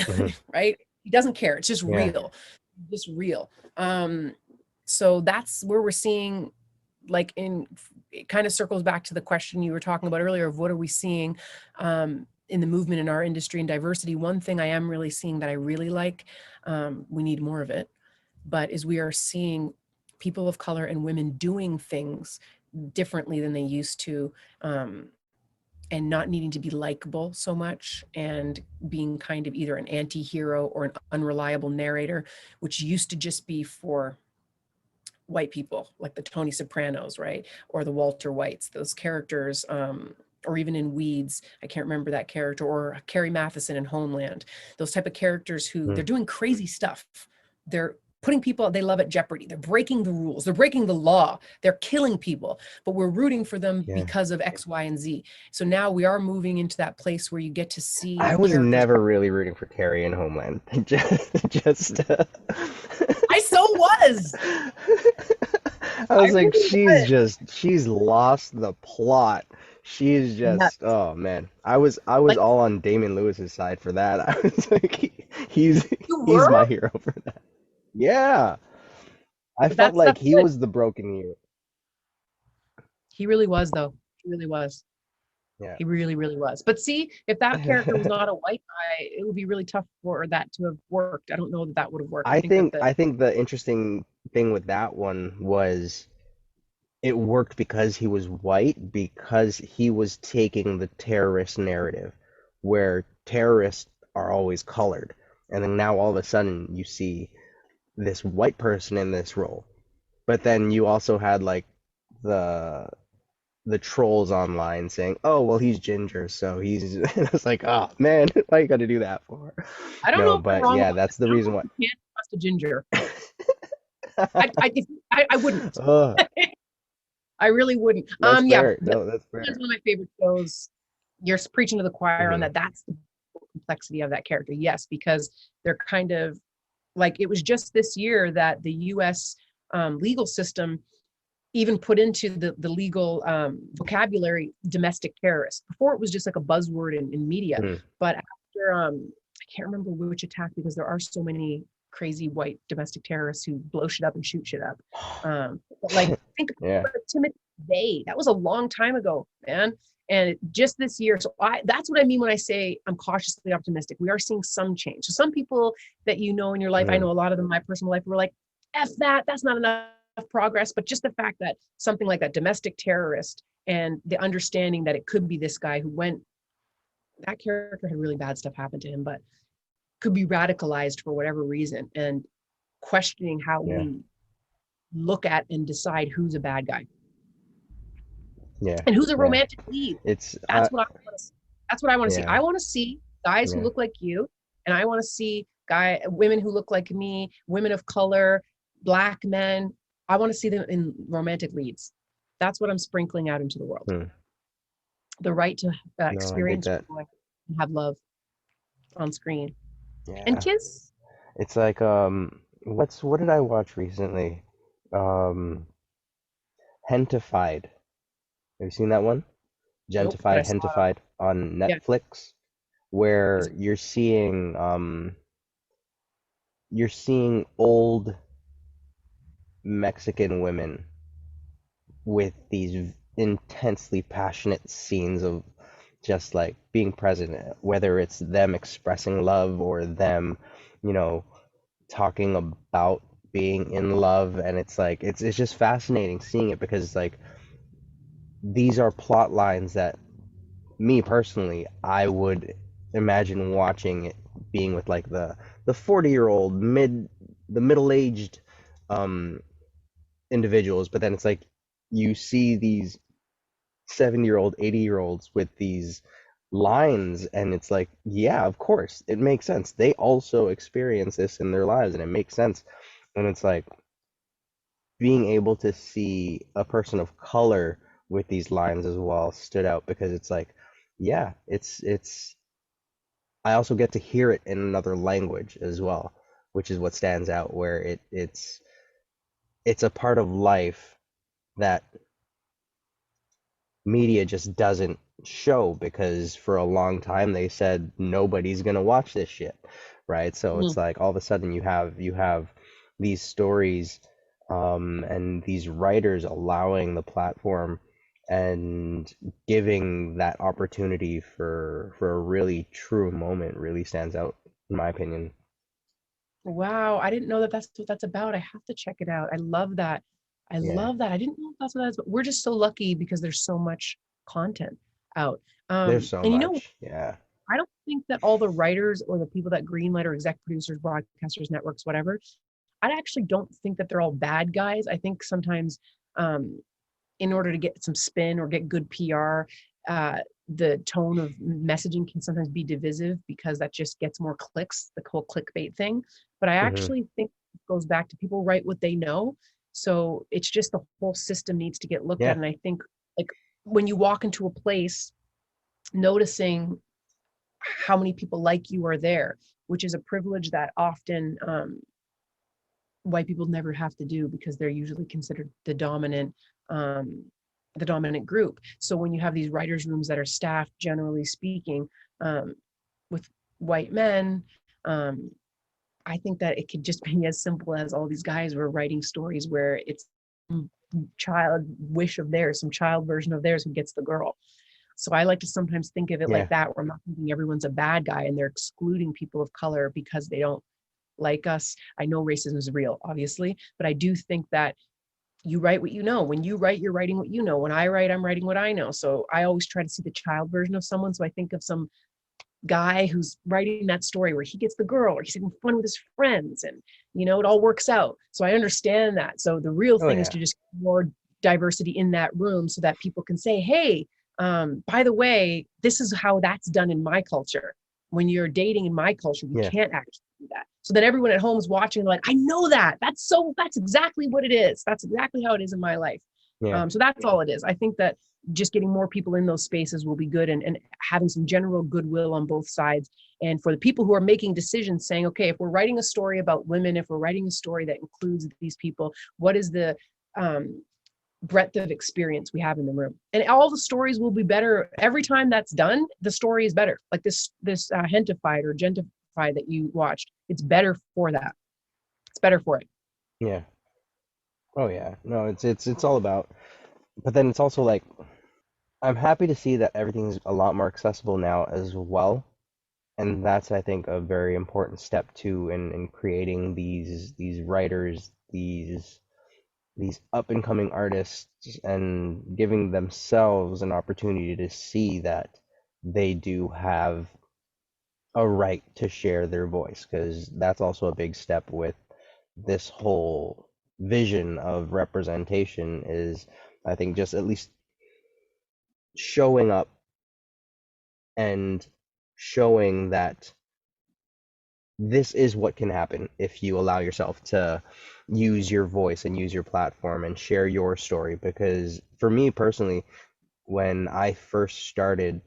Hmm. right? He doesn't care. It's just Yeah. real, just real. So that's where we're seeing, like, it kind of circles back to the question you were talking about earlier of what are we seeing in the movement in our industry and diversity. One thing I am really seeing that I really like, we need more of it, but is we are seeing people of color and women doing things differently than they used to, and not needing to be likable so much, and being kind of either an anti-hero or an unreliable narrator, which used to just be for white people, like the Tony Sopranos, right? Or the Walter Whites, those characters, or even in Weeds, I can't remember that character, or Carrie Matheson in Homeland, those type of characters who Hmm. they're doing crazy stuff. They're putting people they love at jeopardy. They're breaking the rules. They're breaking the law. They're killing people, but we're rooting for them Yeah. because of X, Y, and Z. So now we are moving into that place where you get to I see was characters. never really rooting for Carrie in Homeland. Just I so was. I I was like, really was. she's lost the plot. She's just, Nuts. oh man. I was Like, all on Damon Lewis's side for that. I was like, he's you he's were, my hero for that. Yeah. I but felt that like stuff's he good. was the broken hero. He really was, though. He really was. Yeah. He really, really was. But see, if that character was not a white guy, it would be really tough for that to have worked. I don't know that that would have worked. I I think that think I think the interesting thing with that one was it worked because he was white, because he was taking the terrorist narrative, where terrorists are always colored. And then now all of a sudden you see this white person in this role. But then you also had like the the trolls online saying, "Oh, well, he's ginger, so he's." And I was like, "Oh man, why you got to do that for?" I don't No, know if I'm but wrong yeah, about that's this. the I don't reason know why. if you can trust a ginger. I wouldn't. Oh, I really wouldn't. that's Yeah, fair. but No, that's that's fair. one of my favorite shows. You're preaching to the choir on Hmm. that. That's the complexity of that character. Yes, because they're kind of like, it was just this year that the U.S. Legal system even put into the legal vocabulary domestic terrorist. Before it was just like a buzzword in media, Hmm. but after I can't remember which attack, because there are so many crazy white domestic terrorists who blow shit up and shoot shit up. But like, think Yeah. about Timothy Day. That was a long time ago, man. And just this year, so that's what I mean when I say I'm cautiously optimistic. We are seeing some change. So some people that you know in your life, I Hmm. know a lot of them in my personal life, were like, F that, that's not enough progress. But just the fact that something like that domestic terrorist, and the understanding that it could be this guy who went, that character had really bad stuff happen to him, but could be radicalized for whatever reason, and questioning how Yeah. we look at and decide who's a bad guy Yeah. and who's a Yeah. romantic lead. It's That's what I want to see. That's what I want to see. yeah. I want to see guys who Yeah. look like you, and I want to see women who look like me, women of color, black men. I want to see them in romantic leads. That's what I'm sprinkling out into the world. Hmm. The right to No, I dig experience that. and have love on screen and Yeah. kiss. It's like what did I watch recently? Um Hentified. Have you seen that one? Nope, but I Gentified, saw it. Hentified on Yeah. Netflix, Is where it, you're seeing old Mexican women with these intensely passionate scenes of just like being present, whether it's them expressing love or them, you know, talking about being in love. And it's like it's just fascinating seeing it because like these are plot lines that me personally I would imagine watching it being with like the 40-year-old the middle-aged um individuals, but then it's like you see these 70-year-old, 80-year-olds with these lines, and it's like, yeah, of course, it makes sense. They also experience this in their lives, and it makes sense. And it's like being able to see a person of color with these lines as well stood out because it's like, yeah, it's I also get to hear it in another language as well, which is what stands out where it's a part of life that media just doesn't show because for a long time they said nobody's gonna watch this shit, right? So it's Mhm. like all of a sudden you have these stories and these writers allowing the platform and giving that opportunity for a really true moment really stands out in my opinion. Wow, I didn't know that that's what that's about. I have to check it out. I love that. I Yeah, love that. I didn't know that's what that's about. We're just so lucky because there's so much content out. there's so And you know, much. Yeah. I don't think that all the writers or the people that greenlight or exec producers, broadcasters, networks, whatever, I actually don't think that they're all bad guys. I think sometimes um, in order to get some spin or get good PR, the tone of messaging can sometimes be divisive because that just gets more clicks, the whole clickbait thing. But I Hmm. actually think it goes back to people write what they know. So it's just the whole system needs to get looked at. Yeah. And I think like when you walk into a place, noticing how many people like you are there, which is a privilege that often white people never have to do because they're usually considered um, the dominant group. So when you have these writers' rooms that are staffed, generally speaking, um, with white men, um, I think that it could just be as simple as all these guys were writing stories where it's child wish of theirs, some child version of theirs who gets the girl. So I like to sometimes think of it like Yeah. that, where I'm not thinking everyone's a bad guy and they're excluding people of color because they don't like us. I know racism is real, obviously, but I do think that you write what you know. When you write, you're writing what you know. When I write, I'm writing what I know. So I always try to see the child version of someone. So I think of some guy who's writing that story where he gets the girl or he's having fun with his friends and it all works out. So I understand that. So the real Oh thing is yeah. to just more diversity in that room so that people can say, hey, by the way, this is how that's done in my culture. When you're dating in my culture, we Yeah. can't actually do that. So that everyone at home is watching, like, I know that. That's exactly what it is. That's exactly how it is in my life. Yeah. So that's all it is. I think that just getting more people in those spaces will be good, and having some general goodwill on both sides. And for the people who are making decisions saying, okay, if we're writing a story about women, if we're writing a story that includes these people, what is the um, breadth of experience we have in the room? And all the stories will be better every time that's done. The story is better. Like this Hentified or Gentified that you watched, it's better for that. It's better for it. Yeah. Oh yeah. No, it's all about, but then it's also like I'm happy to see that everything's a lot more accessible now as well. And that's I think a very important step too in creating these writers, these up and coming artists and giving themselves an opportunity to see that they do have a right to share their voice because that's also a big step with this whole vision of representation is I think just at least showing up and showing that this is what can happen if you allow yourself to use your voice and use your platform and share your story. Because for me personally, when I first started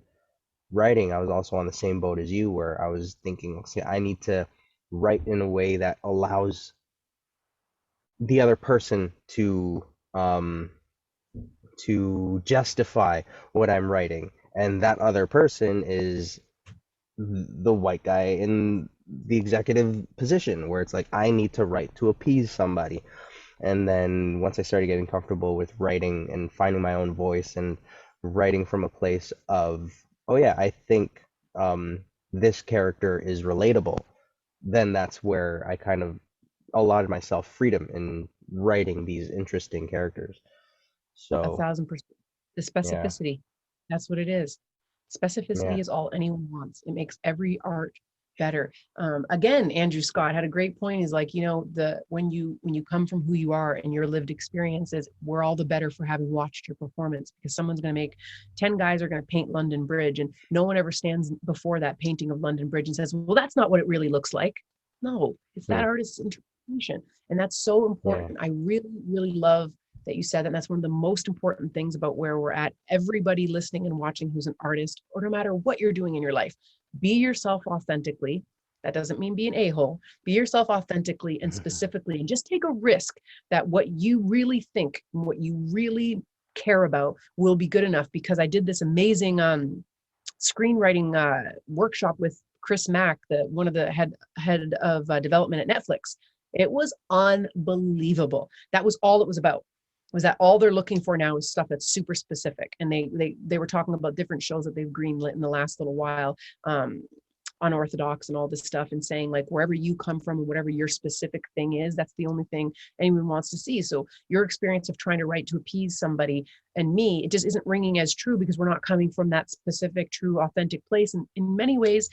writing, I was also on the same boat as you, where I was thinking, see, I need to write in a way that allows the other person um, to justify what I'm writing, and that other person is the white guy in the executive position where it's like I need to write to appease somebody. And then once I started getting comfortable with writing and finding my own voice and writing from a place of, oh yeah, I think this character is relatable, then that's where I kind of allotted myself freedom in writing these interesting characters. A So, thousand percent. The yeah, specificity. That's what it is. yeah, Specificity is all anyone wants. It makes every art. better. Again, Andrew Scott had a great point. He's like, you know, when you come from who you are and your lived experiences, we're all the better for having watched your performance, because someone's going to make 10 guys are going to paint London Bridge, and no one ever stands before that painting of London Bridge and says, well, that's not what it really looks like. No, it's that artist's interpretation. And that's so important. I really, really love that you said that. And that's one of the most important things about where we're at. Everybody listening and watching who's an artist, or no matter what you're doing in your life, be yourself authentically. That doesn't mean be an a-hole. Be yourself authentically and specifically, and just take a risk that what you really think and what you really care about will be good enough. Because I did this amazing screenwriting workshop with Chris Mack, one of the head of development at Netflix. It was unbelievable. That was all it was about. Was that all they're looking for now is stuff that's super specific. And they were talking about different shows that they've greenlit in the last little while, Unorthodox and all this stuff, and saying like, wherever you come from and whatever your specific thing is, that's the only thing anyone wants to see. So your experience of trying to write to appease somebody and me, it just isn't ringing as true, because we're not coming from that specific, true, authentic place. And in many ways,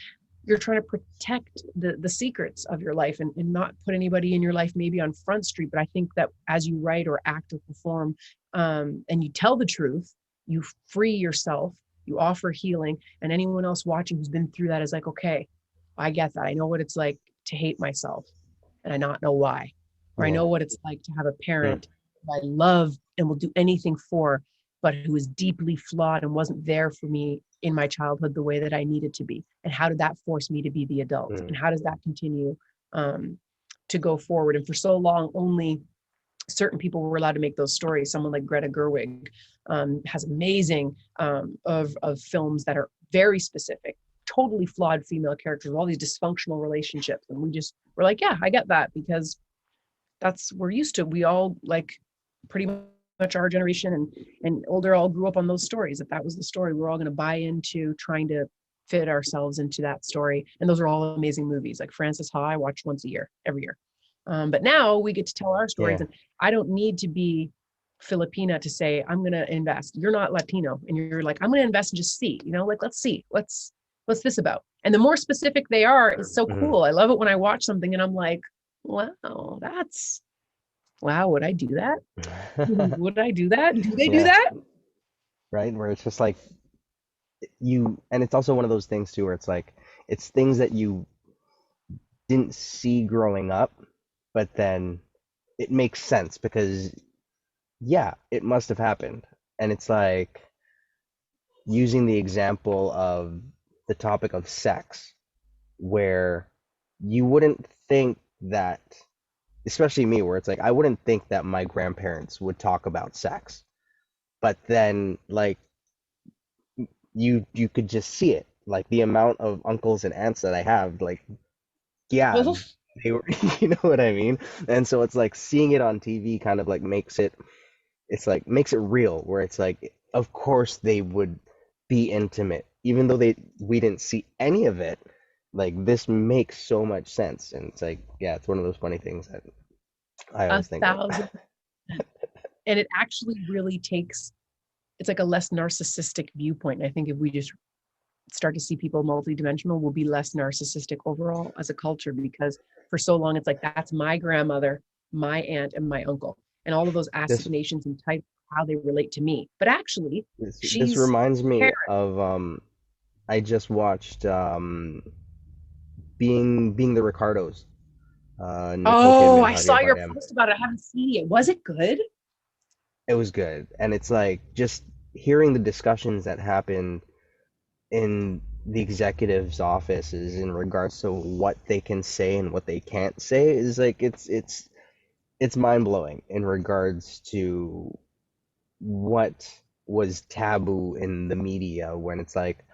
you're trying to protect the secrets of your life and not put anybody in your life maybe on Front Street. But I think that as you write or act or perform, and you tell the truth, you free yourself, you offer healing, and anyone else watching who's been through that is like, okay, I get that. I know what it's like to hate myself and I not know why. Or I know what it's like to have a parent who I love and will do anything for, but who is deeply flawed and wasn't there for me in my childhood the way that I needed to be. And how did that force me to be the adult? And how does that continue to go forward? And for so long, only certain people were allowed to make those stories. Someone like Greta Gerwig has amazing of films that are very specific, totally flawed female characters, all these dysfunctional relationships. And we're like, yeah, I get that, because we're used to. We all, like, pretty much our generation and older, all grew up on those stories. If that was the story, we're all going to buy into trying to fit ourselves into that story. And those are all amazing movies. Like Frances Ha, I watch once a year, every year. But now we get to tell our stories, and I don't need to be Filipina to say, I'm going to invest. You're not Latino. And you're like, I'm going to invest and just see, like, let's see, what's this about? And the more specific they are, it's so cool. I love it when I watch something and I'm like, wow, would I do that? Would I do that? Do they do that? Right. Where it's just like and it's also one of those things too, where it's like, it's things that you didn't see growing up, but then it makes sense because it must have happened. And it's like using the example of the topic of sex, where you wouldn't think that, especially me, where it's like, I wouldn't think that my grandparents would talk about sex, but then like you could just see it, like the amount of uncles and aunts that I have, like, they were, you know what I mean? And so it's like seeing it on TV kind of like makes it real, where it's like, of course they would be intimate, even though we didn't see any of it. Like, this makes so much sense. And it's like, it's one of those funny things that I always think of. And it actually really it's like a less narcissistic viewpoint. And I think if we just start to see people multidimensional, we'll be less narcissistic overall as a culture, because for so long it's like, that's my grandmother, my aunt, and my uncle, and all of those assignations and types, how they relate to me. But actually, this reminds me of I just watched Being the Ricardos. I saw your post about it. I haven't seen it. Was it good? It was good. And it's like, just hearing the discussions that happened in the executive's offices in regards to what they can say and what they can't say is like, it's mind-blowing in regards to what was taboo in the media, when it's like,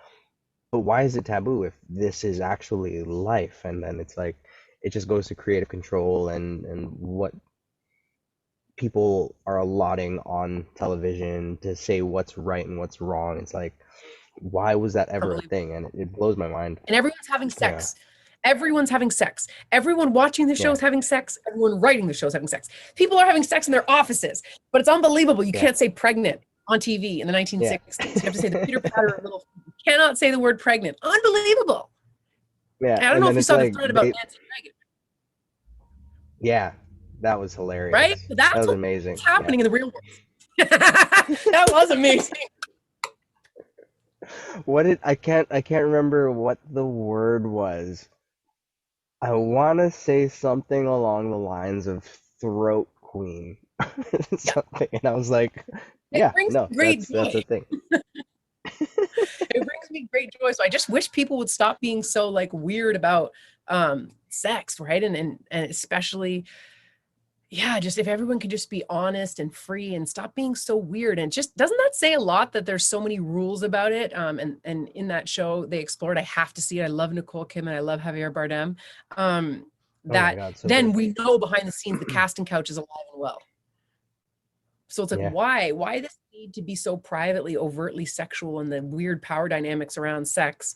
but why is it taboo if this is actually life? And then it's like, it just goes to creative control and what people are allotting on television to say what's right and what's wrong. It's like, why was that ever a thing? And it blows my mind. And everyone's having sex. Everyone's having sex. Everyone watching the show is having sex. Everyone writing the show is having sex. People are having sex in their offices, but it's unbelievable. You can't say pregnant on TV in the 1960s. You have to say the Peter Patter little. You cannot say the word pregnant. Unbelievable. Yeah, And I don't and know then if you it's saw the like thread about Nancy Reagan, yeah, that was right? hilarious. But That that's was what's amazing. Yeah. happening in the real world. That was amazing. What did I can't remember what the word was. I want to say something along the lines of throat queen. Yeah, Something, and I was like, it yeah, brings no, me great that's a joy. thing. It brings me great joy. So I just wish people would stop being so like weird about sex, right? And especially, yeah, just if everyone could just be honest and free and stop being so weird. And just doesn't that say a lot that there's so many rules about it? And in that show they explored, I have to see it. I love Nicole Kidman, I love Javier Bardem. Um, Oh my that God, so then good. we know behind the scenes the casting couch is alive and well. So it's like, Yeah, why this need to be so privately, overtly sexual and the weird power dynamics around sex?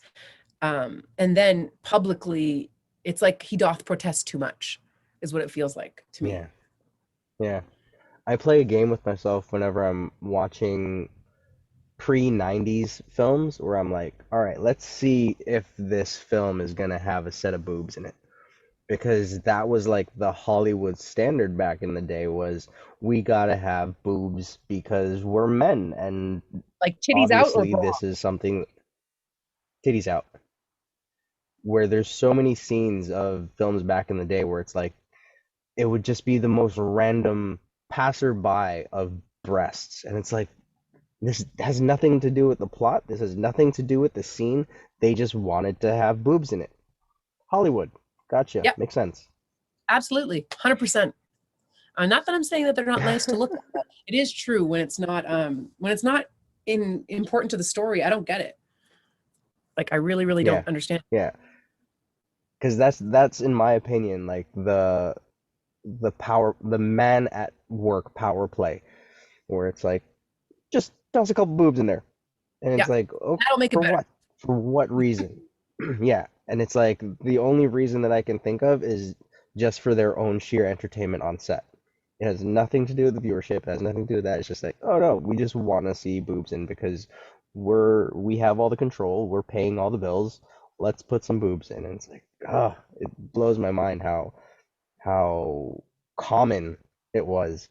And then publicly, it's like he doth protest too much, is what it feels like to me. yeah, yeah. I play a game with myself whenever I'm watching pre-90s films where I'm like, all right, let's see if this film is gonna have a set of boobs in it. Because that was like the Hollywood standard back in the day was we gotta have boobs because we're men, and Like titties out or obviously bra. this is something titties out. Where there's so many scenes of films back in the day where it's like it would just be the most random passerby of breasts, and it's like this has nothing to do with the plot. This has nothing to do with the scene. They just wanted to have boobs in it. Hollywood, gotcha, Yeah, makes sense. absolutely, 100%. Not that I'm saying that they're not nice to look at, but it is true when it's not in important to the story. I don't get it. Like I really, really Yeah, don't understand. yeah, because that's in my opinion like the man at work power play where it's like just toss a couple boobs in there, and Yeah, it's like, oh, that'll make it better. for what reason? Yeah, and it's like the only reason that I can think of is just for their own sheer entertainment on set. It has nothing to do with the viewership. It has nothing to do with that. It's just like, oh no, we just want to see boobs in because we have all the control. We're paying all the bills. Let's put some boobs in. And it's like, it blows my mind how common it was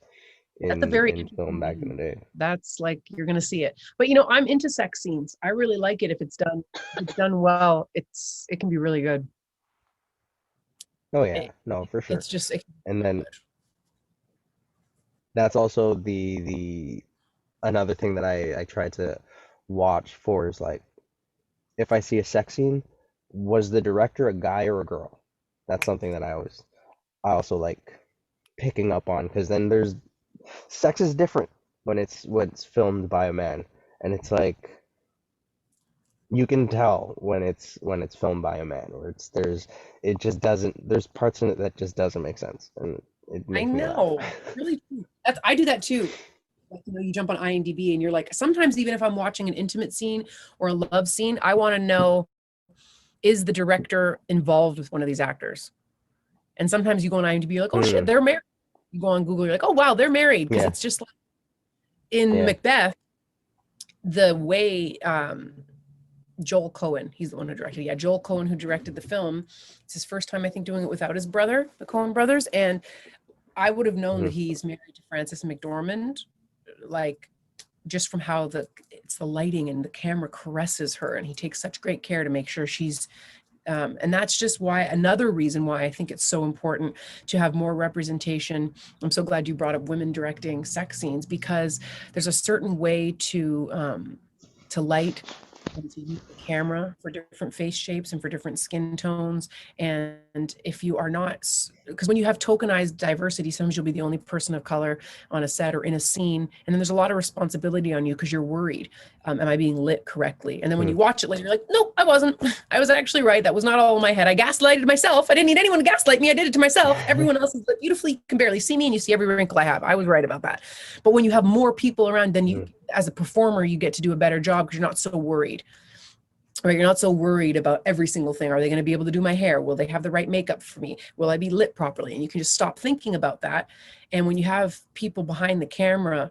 That's a very in film interesting back in thing. the day. That's like you're gonna see it. But I'm into sex scenes. I really like it if it's done well. It can be really good. Oh yeah, It, no, for sure. it's just it can be And real then good. that's also the another thing that I try to watch for is like if I see a sex scene, was the director a guy or a girl? That's something that I also like picking up on because then there's sex is different when it's filmed by a man, and it's like you can tell when it's filmed by a man, or it's there's it just doesn't there's parts in it that just doesn't make sense, and it I makes me laugh. know. Really true. I do that too. Like, you jump on IMDb and you're like, sometimes even if I'm watching an intimate scene or a love scene, I want to know, is the director involved with one of these actors? And sometimes you go on IMDb, you're like, oh shit, Hmm. they're married. You go on Google, you're like, oh wow, they're married. Because Yeah. it's just like in Yeah. Macbeth, the way Joel Cohen, he's the one who directed it. Yeah, Joel Cohen, who directed the film. It's his first time, I think, doing it without his brother, the Cohen brothers. And I would have known that Hmm. he's married to Frances McDormand, like just from how it's the lighting and the camera caresses her, and he takes such great care to make sure she's and that's just why another reason why I think it's so important to have more representation. I'm so glad you brought up women directing sex scenes, because there's a certain way to light and to use the camera for different face shapes and for different skin tones. And if you are not, because when you have tokenized diversity, sometimes you'll be the only person of color on a set or in a scene. And then there's a lot of responsibility on you because you're worried. Am I being lit correctly? And then when Hmm. you watch it later, you're like, nope, I wasn't. I was actually right. That was not all in my head. I gaslighted myself. I didn't need anyone to gaslight me. I did it to myself. Everyone else is lit beautifully. You can barely see me and you see every wrinkle I have. I was right about that. But when you have more people around, then you, Hmm. as a performer, you get to do a better job because you're not so worried. Right, you're not so worried about every single thing. Are they going to be able to do my hair? Will they have the right makeup for me? Will I be lit properly? And you can just stop thinking about that. And when you have people behind the camera,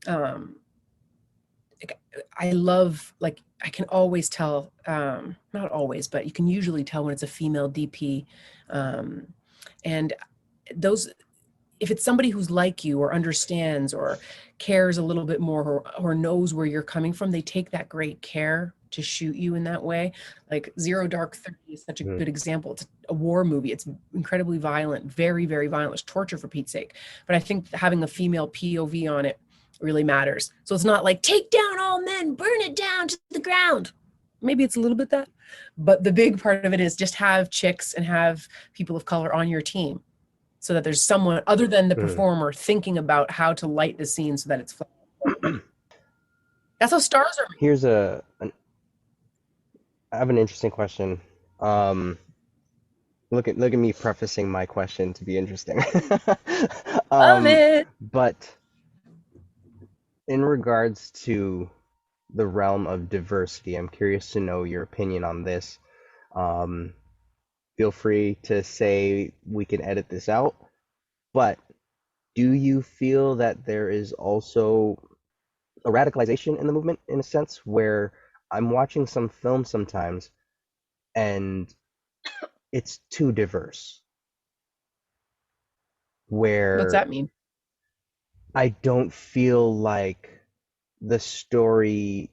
um, I love, like, I can always tell, not always, but you can usually tell when it's a female DP. And those, if it's somebody who's like you or understands or cares a little bit more, or knows where you're coming from, they take that great care to shoot you in that way. Like Zero Dark 30 is such a Mm. good example. It's a war movie. It's incredibly violent, very, very violent. It's torture, for Pete's sake. But I think having a female POV on it really matters. So it's not like, take down all men, burn it down to the ground. Maybe it's a little bit that, but the big part of it is just have chicks and have people of color on your team, so that there's someone other than the Mm. performer thinking about how to light the scene so that it's fun. That's how stars are made. Here's I have an interesting question. Um, look at me prefacing my question to be interesting. Love Um, it. but in regards to the realm of diversity, I'm curious to know your opinion on this. Um, feel free to say we can edit this out, but do you feel that there is also a radicalization in the movement in a sense where I'm watching some film sometimes and it's too diverse, What's where that mean? I don't feel like the story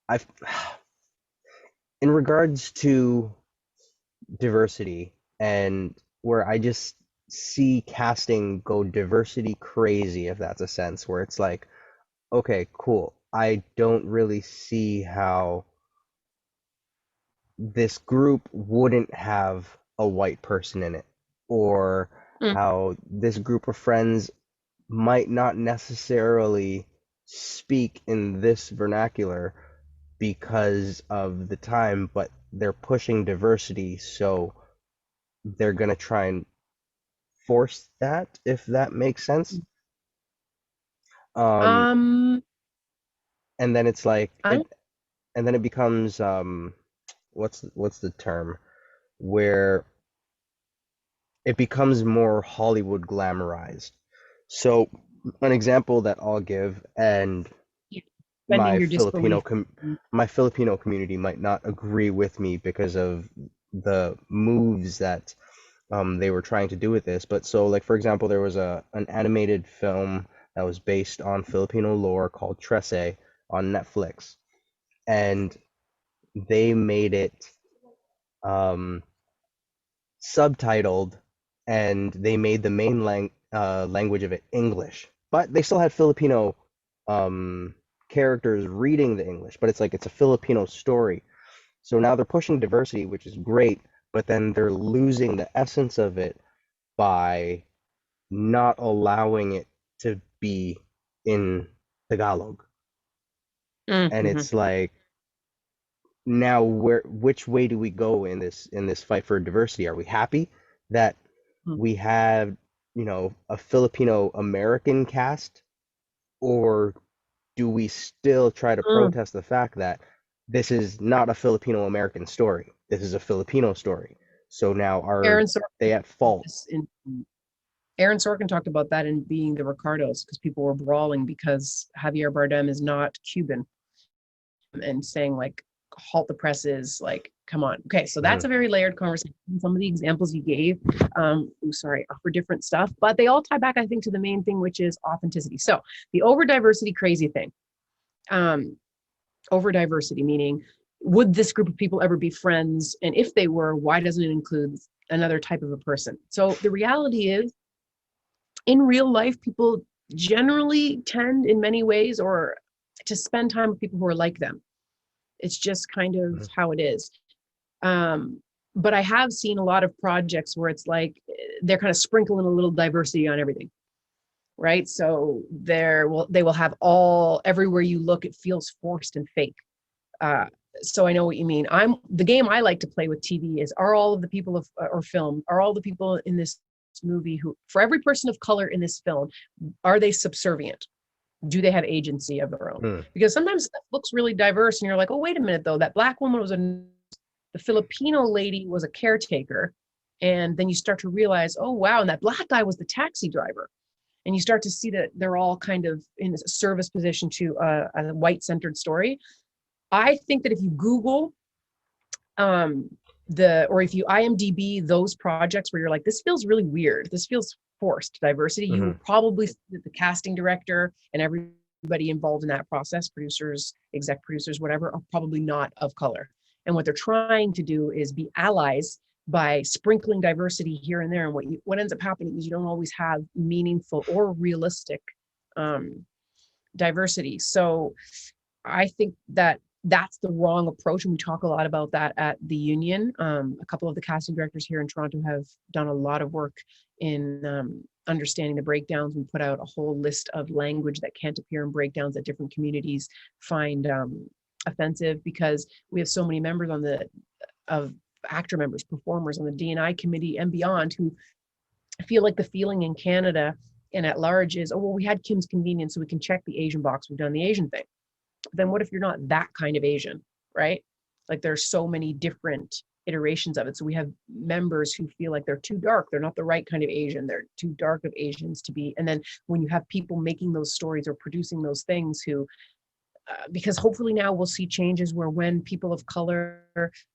I've in regards to diversity and where I just see casting go diversity crazy, if that's a sense, where it's like, okay, cool. I don't really see how this group wouldn't have a white person in it, or Mm. how this group of friends might not necessarily speak in this vernacular because of the time, but they're pushing diversity, so they're gonna try and force that, if that makes sense. Um, Um, and then it's like I it, don't. and then it becomes what's the term where it becomes more Hollywood glamorized. So an example that I'll give, and Spending my your Filipino disbelief. com- my Filipino community might not agree with me because of the moves that they were trying to do with this. But so, like for example, there was a an animated film that was based on Filipino lore called Trece on Netflix, and they made it um, subtitled, and they made the main language of it English, but they still had Filipino um, characters reading the English. But it's like it's a Filipino story, so now they're pushing diversity, which is great, but then they're losing the essence of it by not allowing it to be in Tagalog. And Mm-hmm. it's like, now which way do we go in this fight for diversity? Are we happy that we have, a Filipino American cast, or do we still try to Mm. protest the fact that this is not a Filipino American story? This is a Filipino story. So now are Aaron Sorkin they at fault? Aaron Sorkin talked about that in Being the Ricardos, because people were brawling because Javier Bardem is not Cuban, and saying like, halt the presses, like, come on. Okay, so that's Mhm. a very layered conversation. Some of the examples you gave, sorry, are for different stuff, but they all tie back, I think, to the main thing, which is authenticity. So the over diversity crazy thing, um, over diversity meaning, would this group of people ever be friends? And if they were, why doesn't it include another type of a person? So the reality is, in real life, people generally tend in many ways or to spend time with people who are like them. It's just kind of Mhm. how it is. Um, but I have seen a lot of projects where it's like they're kind of sprinkling a little diversity on everything, right? So they will have all, everywhere you look, it feels forced and fake. Uh, so I know what you mean. The game I like to play with TV is, are all of the people of or film, are all the people in this movie, who, for every person of color in this film, are they subservient? Do they have agency of their own? Mhm. Because sometimes stuff looks really diverse and you're like, oh, wait a minute though, that black woman was the Filipino lady was a caretaker. And then you start to realize, oh wow, and that black guy was the taxi driver. and you start to see that they're all kind of in a service position to a white centered story. I think that if you Google or if you IMDb those projects where you're like, this feels really weird, this feels forced diversity, you will Hmm. probably see that the casting director and everybody involved in that process, producers, exec producers, whatever, are probably not of color. And what they're trying to do is be allies by sprinkling diversity here and there. And what ends up happening is you don't always have meaningful or realistic diversity. So I think that that's the wrong approach. And we talk a lot about that at the union. A couple of the casting directors here in Toronto have done a lot of work in understanding the breakdowns. We put out a whole list of language that can't appear in breakdowns that different communities find offensive, because we have so many members of ACTRA members, performers on the D&I committee and beyond, who feel like the feeling in Canada and at large is, oh, well, we had Kim's Convenience, so we can check the Asian box. We've done the Asian thing. Then what if you're not that kind of Asian, right? Like there's so many different iterations of it. So we have members who feel like they're too dark. They're not the right kind of Asian. They're too dark of Asians to be. And then when you have people making those stories or producing those things who, because hopefully now we'll see changes where when people of color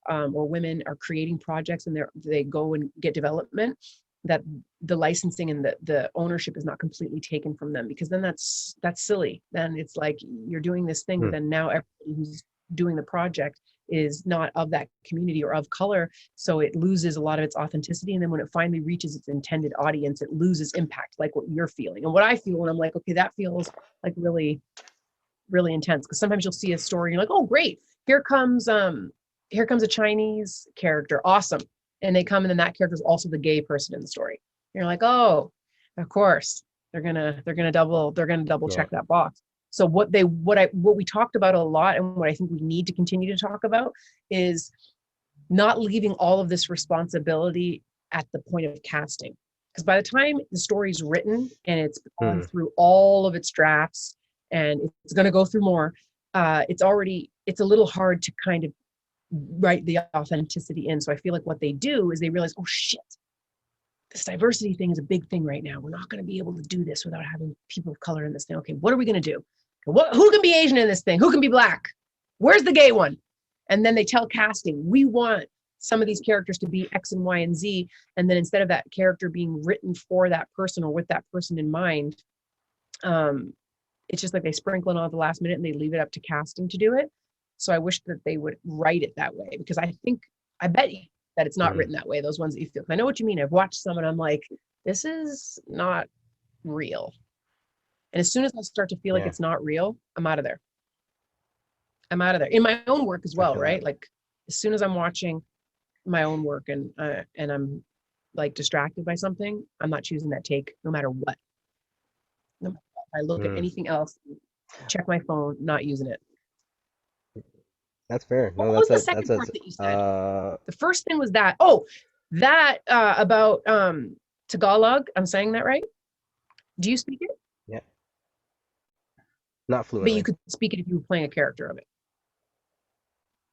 or women are creating projects and they go and get development, that the licensing and the ownership is not completely taken from them, because then that's silly. Then it's like you're doing this thing, but then now everybody who's doing the project is not of that community or of color, so it loses a lot of its authenticity. And then when it finally reaches its intended audience, it loses impact, like what you're feeling and what I feel when I'm like, okay, that feels like really, really intense. Because sometimes you'll see a story and you're like, oh great, here comes a Chinese character, awesome, and they come, and then that character is also the gay person in the story. And you're like, oh, of course they're gonna double Yeah. check that box. So what we talked about a lot, and what I think we need to continue to talk about, is not leaving all of this responsibility at the point of casting. Because by the time the story's written and it's gone Hmm. through all of its drafts, and it's going to go through more, it's a little hard to kind of write the authenticity in. So I feel like what they do is they realize, oh shit, this diversity thing is a big thing right now. We're not going to be able to do this without having people of color in this thing. Okay, what are we going to do? Who can be Asian in this thing? Who can be black? Where's the gay one? And then they tell casting, we want some of these characters to be X and Y and Z. And then instead of that character being written for that person or with that person in mind, it's just like they sprinkle it on at the last minute and they leave it up to casting to do it. So I wish that they would write it that way, because I bet you that it's not Hmm. written that way. Those ones that you feel, I know what you mean. I've watched some and I'm like, this is not real. And as soon as I start to feel like Yeah. it's not real, I'm out of there. I'm out of there in my own work as I well, feel that. right? Like as soon as I'm watching my own work and I'm like distracted by something, I'm not choosing that take no matter what. No matter what. If I look at Hmm. anything else, check my phone, not using it. That's fair. What No, was that's the a that's second a part that you said? uh The first thing was that, that about Tagalog. I'm saying that right? Do you speak it? yeah, not But you fluently. could speak it if you were playing a character of it.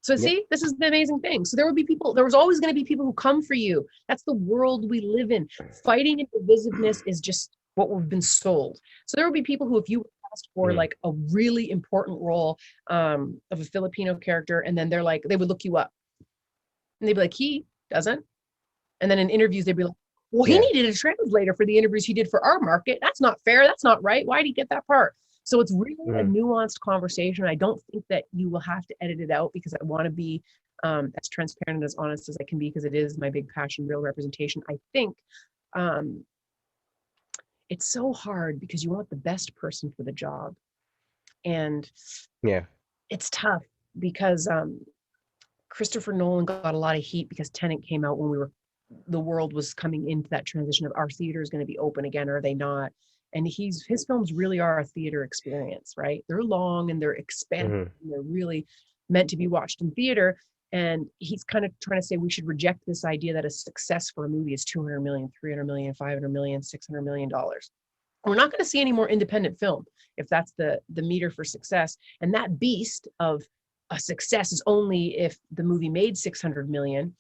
So Yeah. see, this is the amazing thing. So there was always going to be people who come for you. That's the world we live in. Fighting and divisiveness is just what we've been sold. So there will be people who, if you asked for Hmm. like a really important role of a Filipino character, and then they would look you up and they'd be like, he doesn't. And then in interviews, they'd be like, well, he Yeah. needed a translator for the interviews he did for our market. That's not fair. That's not right. Why did he get that part? So it's really a Hmm. nuanced conversation. I don't think that you will have to edit it out, because I want to be as transparent and as honest as I can be, because it is my big passion, real representation. I think um, it's so hard because you want the best person for the job. And Yeah. it's tough because Christopher Nolan got a lot of heat because Tenet came out when the world was coming into that transition of, our theater is going to be open again, or are they not? And his films really are a theater experience, right? They're long and they're expansive Hmm. and they're really meant to be watched in theater. And he's kind of trying to say we should reject this idea that a success for a movie is 200 million, 300 million, 500 million, $600 million. We're not going to see any more independent film if that's the meter for success. And that beast of a success is only if the movie made 600 million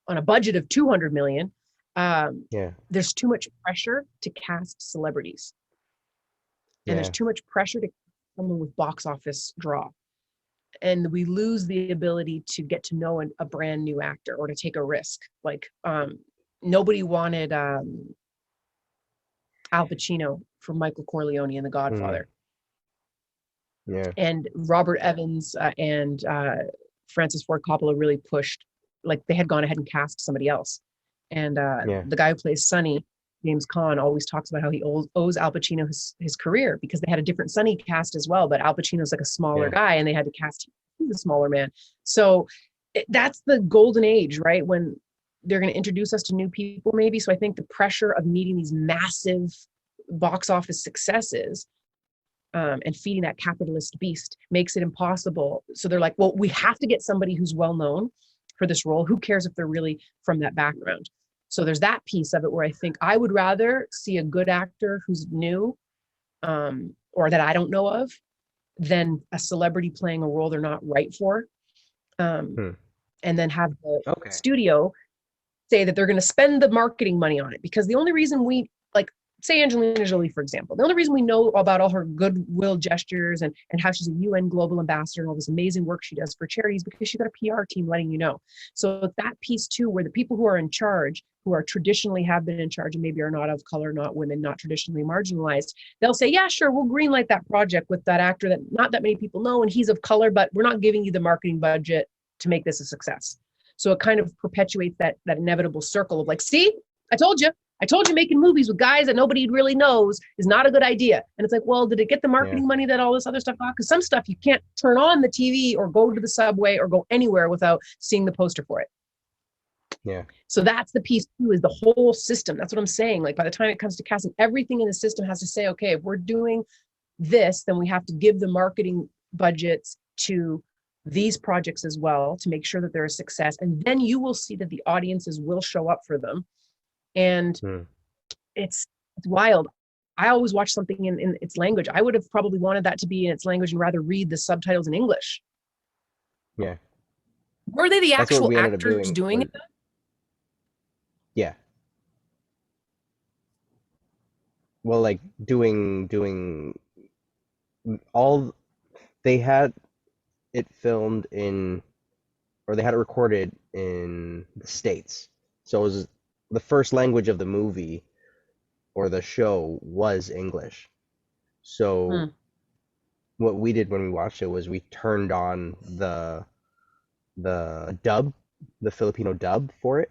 on a budget of 200 million. um, Yeah. there's too much pressure to cast celebrities. and there's Yeah. too much pressure to someone with box office draw, and we lose the ability to get to know a brand new actor or to take a risk. Like nobody wanted Al Pacino for Michael Corleone in The Mm, Godfather, yeah. and Robert Evans and Francis Ford Coppola really pushed, like they had gone ahead and cast somebody else. And Yeah. the guy who plays Sonny, James Caan, always talks about how he owes Al Pacino his career, because they had a different Sonny cast as well, but Al Pacino's like a smaller Yeah. guy and they had to cast him. He's a smaller man. So that's the golden age, right? When they're going to introduce us to new people, maybe. So I think the pressure of needing these massive box office successes and feeding that capitalist beast makes it impossible. So they're like, well, we have to get somebody who's well known for this role. Who cares if they're really from that background? So there's that piece of it where I think I would rather see a good actor who's new or that I don't know of than a celebrity playing a role they're not right for. Um, Hmm. and then have the Okay. studio say that they're going to spend the marketing money on it, because the only reason we, like, say Angelina Jolie, for example, the only reason we know about all her goodwill gestures and how she's a UN global ambassador and all this amazing work she does for charities, because she's got a PR team letting you know. So that piece too, where the people who are in charge, who are traditionally have been in charge and maybe are not of color, not women, not traditionally marginalized, they'll say, yeah, sure, we'll greenlight that project with that actor that not that many people know and he's of color, but we're not giving you the marketing budget to make this a success. So it kind of perpetuates that inevitable circle of like, see, I told you, making movies with guys that nobody really knows is not a good idea. And it's like, well, did it get the Yeah. marketing money that all this other stuff got? Because some stuff you can't turn on the TV or go to the subway or go anywhere without seeing the poster for it. Yeah. So that's the piece too, is the whole system. That's what I'm saying. Like by the time it comes to casting, everything in the system has to say, okay, if we're doing this, then we have to give the marketing budgets to these projects as well to make sure that they're a success. And then you will see that the audiences will show up for them. And Hmm. it's wild. I always watch something in its language. I would have probably wanted that to be in its language and rather read the subtitles in English. Yeah. Were they the That's what actual we ended up actors doing. doing it? Yeah. Well, like doing all they had it filmed in, or they had it recorded in the States. So it was the first language of the movie or the show was English. So Hmm. what we did when we watched it was we turned on the dub, the Filipino dub for it.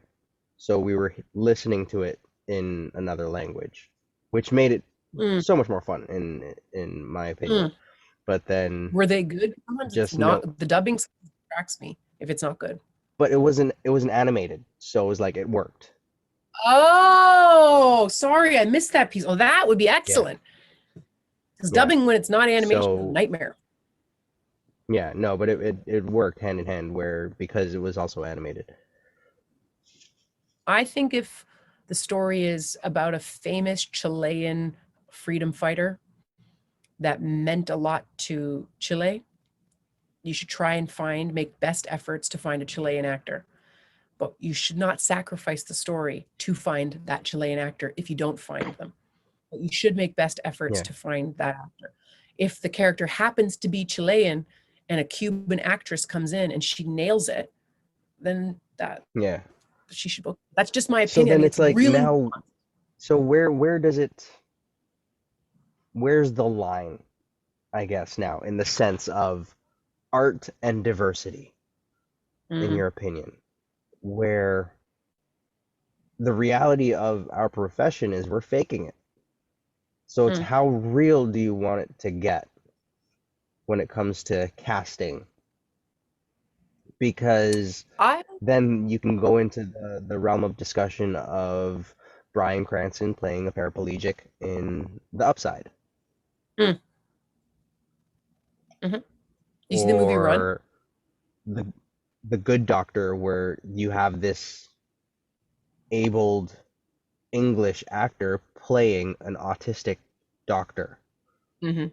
So we were listening to it in another language, which made it Hmm. so much more fun in my opinion. Hmm. But then Were they good? Sometimes it's just no, not. The dubbing distracts me if it's not good. but it wasn't animated, so it was like it worked. Oh, sorry, I missed that piece. Oh, that would be Yeah, excellent. Because yeah. dubbing when it's not animation is a So nightmare. yeah, no, but it worked hand in hand where because it was also animated. I think if the story is about a famous Chilean freedom fighter that meant a lot to Chile, you should try and make best efforts to find a Chilean actor. But you should not sacrifice the story to find that Chilean actor if you don't find them. But you should make best efforts Yeah, to find that actor. If the character happens to be Chilean and a Cuban actress comes in and she nails it, then that yeah. she should book. That's just my So opinion. I then mean, it's it's like really now, so where does it, where's the line, I guess now, in the sense of art and diversity, in mm, your opinion, where the reality of our profession is we're faking it. So it's mm. how real do you want it to get when it comes to casting? Because I then you can go into the realm of discussion of Bryan Cranston playing a paraplegic in The Upside, mm, mhm. You see the movie Run? or the the Good Doctor, where you have this abled English actor playing an autistic doctor. Hmm.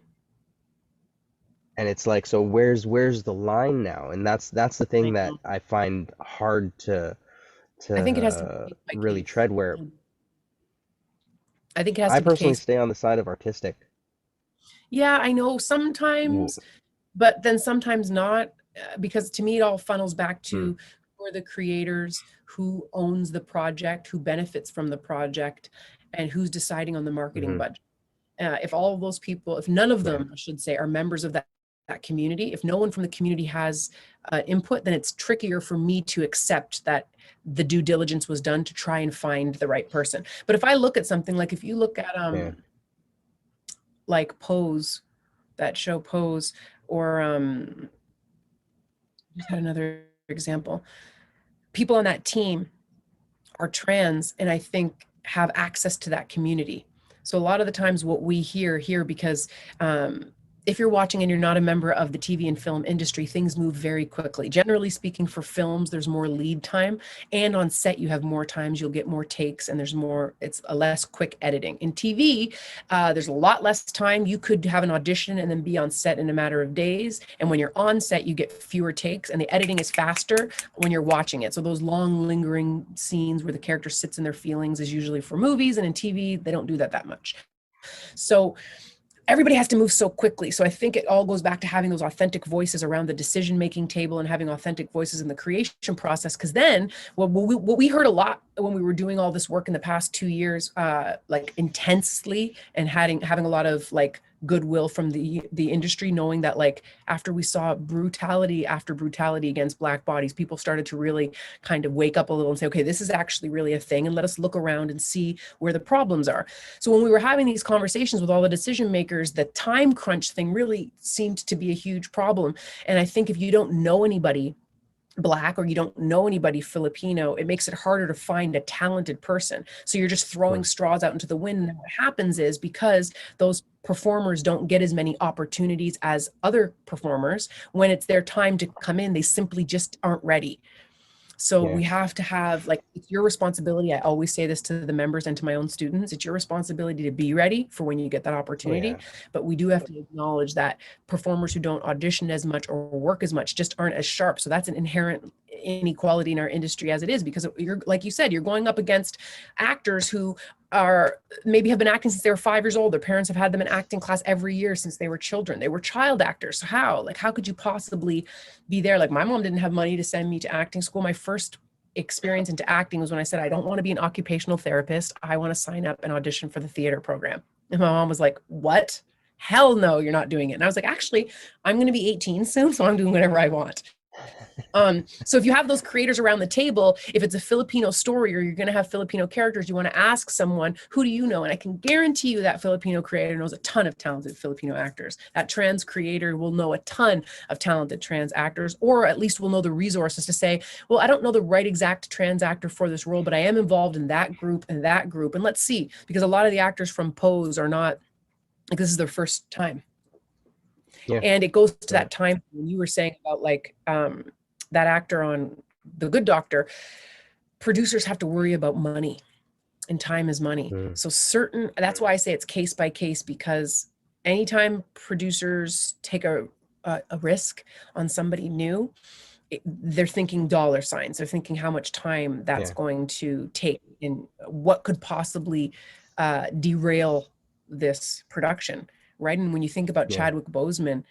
And it's like, so where's the line now? And that's the thing I that know. I find hard to I think it has to be case by really case. tread, where I think it has I to be personally case. stay on the side of artistic. Yeah, I know W- sometimes, but then sometimes not, because to me it all funnels back Mm, to who are the creators, who owns the project, who benefits from the project, and who's deciding on the marketing mhm. budget. If all of those people, if none of Yeah, them, I should say, are members of that community, if no one from the community has input, then it's trickier for me to accept that the due diligence was done to try and find the right person. But if I look at something like, if you look at yeah, like Pose, that show Pose, or just had another example. People on that team are trans and I think have access to that community. So a lot of the times what we hear here, because if you're watching and you're not a member of the TV and film industry, things move very quickly. Generally speaking, for films, there's more lead time, and on set you have more times, you'll get more takes, and there's more, it's a less quick editing. In TV, there's a lot less time. You could have an audition and then be on set in a matter of days. And when you're on set, you get fewer takes, and the editing is faster when you're watching it. So those long lingering scenes where the character sits in their feelings is usually for movies, and in TV, they don't do that much. So everybody has to move so quickly. So I think it all goes back to having those authentic voices around the decision-making table and having authentic voices in the creation process. Because then what we heard a lot when we were doing all this work in the past 2 years, like intensely, and having a lot of like goodwill from the industry, knowing that like after we saw brutality after brutality against Black bodies, people started to really kind of wake up a little and say, okay, this is actually really a thing, and let us look around and see where the problems are. So when we were having these conversations with all the decision makers, the time crunch thing really seemed to be a huge problem. And I think if you don't know anybody Black or you don't know anybody Filipino, it makes it harder to find a talented person. So you're just throwing mm, straws out into the wind. And what happens is, because those performers don't get as many opportunities as other performers, when it's their time to come in, they simply just aren't ready. So yeah, we have to have, like, it's your responsibility. I always say this to the members and to my own students. It's your responsibility to be ready for when you get that oh yeah, opportunity. But we do have to acknowledge that performers who don't audition as much or work as much just aren't as sharp. So that's an inherent inequality in our industry as it is, because you're, like you said, you're going up against actors who are maybe have been acting since they were 5 years old. Their parents have had them in acting class every year since they were children. They were child actors. So how could you possibly be there? Like, my mom didn't have money to send me to acting school. My first experience into acting was when I said, I don't want to be an occupational therapist. I want to sign up and audition for the theater program. And my mom was like, what? Hell no, you're not doing it. And I was like, actually, I'm going to be 18 soon, so I'm doing whatever I want. So if you have those creators around the table, if it's a Filipino story or you're going to have Filipino characters, you want to ask someone, who do you know? And I can guarantee you that Filipino creator knows a ton of talented Filipino actors. That trans creator will know a ton of talented trans actors, or at least will know the resources to say, well, I don't know the right exact trans actor for this role, but I am involved in that group and that group. And let's see, because a lot of the actors from Pose are not, like, this is their first time. yeah, And it goes to right, that time when you were saying about like that actor on The Good Doctor. Producers have to worry about money, and time is money. mm, So that's why I say it's case by case, because anytime producers take a risk on somebody new, they're thinking dollar signs. They're thinking how much time that's yeah, going to take and what could possibly derail this production, right? And when you think about yeah, Chadwick Boseman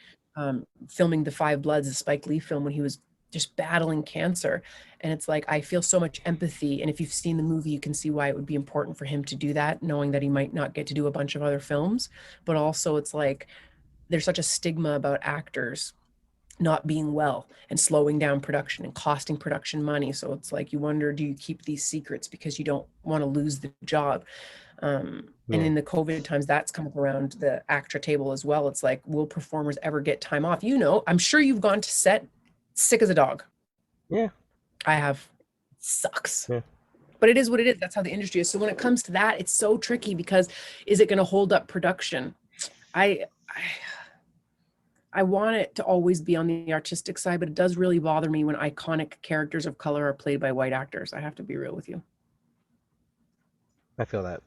filming The Five Bloods, the Spike Lee film, when he was just battling cancer, and it's like, I feel so much empathy. And if you've seen the movie, you can see why it would be important for him to do that, knowing that he might not get to do a bunch of other films. But also, it's like there's such a stigma about actors not being well and slowing down production and costing production money. So it's like, you wonder, do you keep these secrets because you don't want to lose the job? And yeah, in the COVID times, that's come up around the ACTRA table as well. It's like, will performers ever get time off? You know, I'm sure you've gone to set sick as a dog. yeah, I have. Sucks. yeah, But it is what it is. That's how the industry is. So when it comes to that, it's so tricky, because is it going to hold up production? I I want it to always be on the artistic side, but it does really bother me when iconic characters of color are played by white actors. I have to be real with you. I feel that.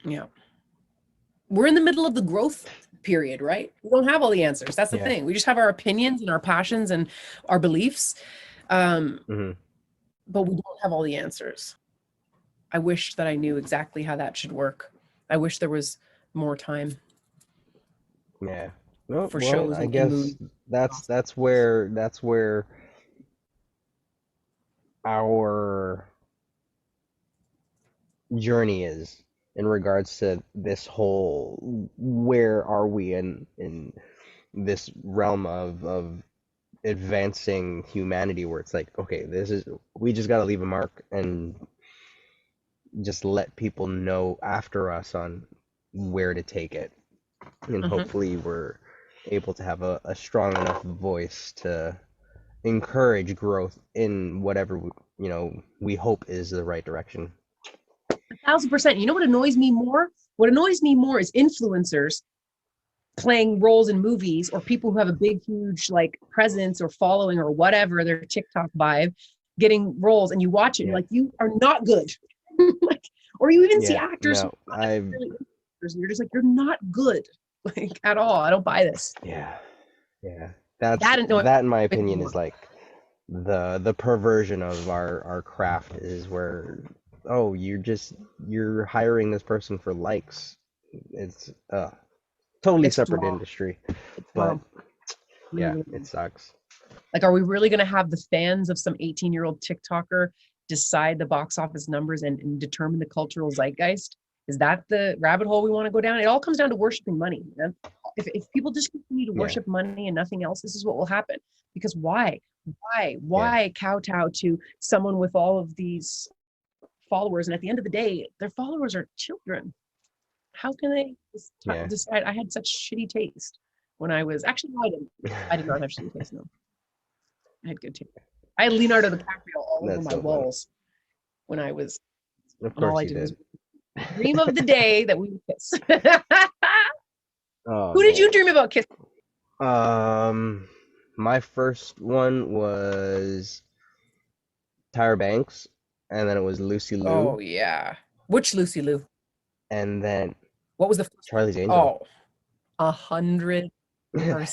Yeah. We're in the middle of the growth period, right? We don't have all the answers. That's the Yeah, thing. We just have our opinions and our passions and our beliefs. Um, hmm, but we don't have all the answers. I wish that I knew exactly how that should work. I wish there was more time. Yeah. No, for well, shows I and guess movies. that's where our journey is in regards to this whole where are we in this realm of advancing humanity where it's like, okay, this is we just got to leave a mark and just let people know after us on where to take it. And Mhm. hopefully we're able to have a strong enough voice to encourage growth in whatever we hope is the right direction. 1,000%. You know what annoys me more? What annoys me more is influencers playing roles in movies, or people who have a big, huge like presence or following or whatever, their TikTok vibe, getting roles, and you watch it and you're Yeah. like, you are not good. Like, or you even see Yeah. actors who No, are not I've necessarily influencers, and you're just like, you're not good, like at all. I don't buy this. yeah. Yeah. That's That and no, that in my opinion is like the perversion of our craft is where, oh, you're hiring this person for likes. It's totally it's separate wrong. industry, It's but wrong. Really, yeah, really it wrong. sucks. Like, are we really going to have the fans of some 18-year-old TikToker decide the box office numbers and determine the cultural zeitgeist? Is that the rabbit hole we want to go down? It all comes down to worshiping money, man. If people just continue to Yeah. worship money and nothing else, this is what will happen. Because why? Why? Yeah. Why kowtow to someone with all of these followers? And at the end of the day, their followers are children. How can they Yeah. decide? I had such shitty taste when I was actually, no, I didn't. I did not have shitty taste. No, I had good taste. I had Leonardo DiCaprio all over That's my so funny. walls when I was, Of and all course I you did was did. dream of the day that we would kiss. Oh Who did man. you dream about kissing? Um, my first one was Tyra Banks, and then it was Lucy Liu, Oh yeah. Which Lucy Liu? and then What was the first one? Charlie's Angel. Oh, 100%. My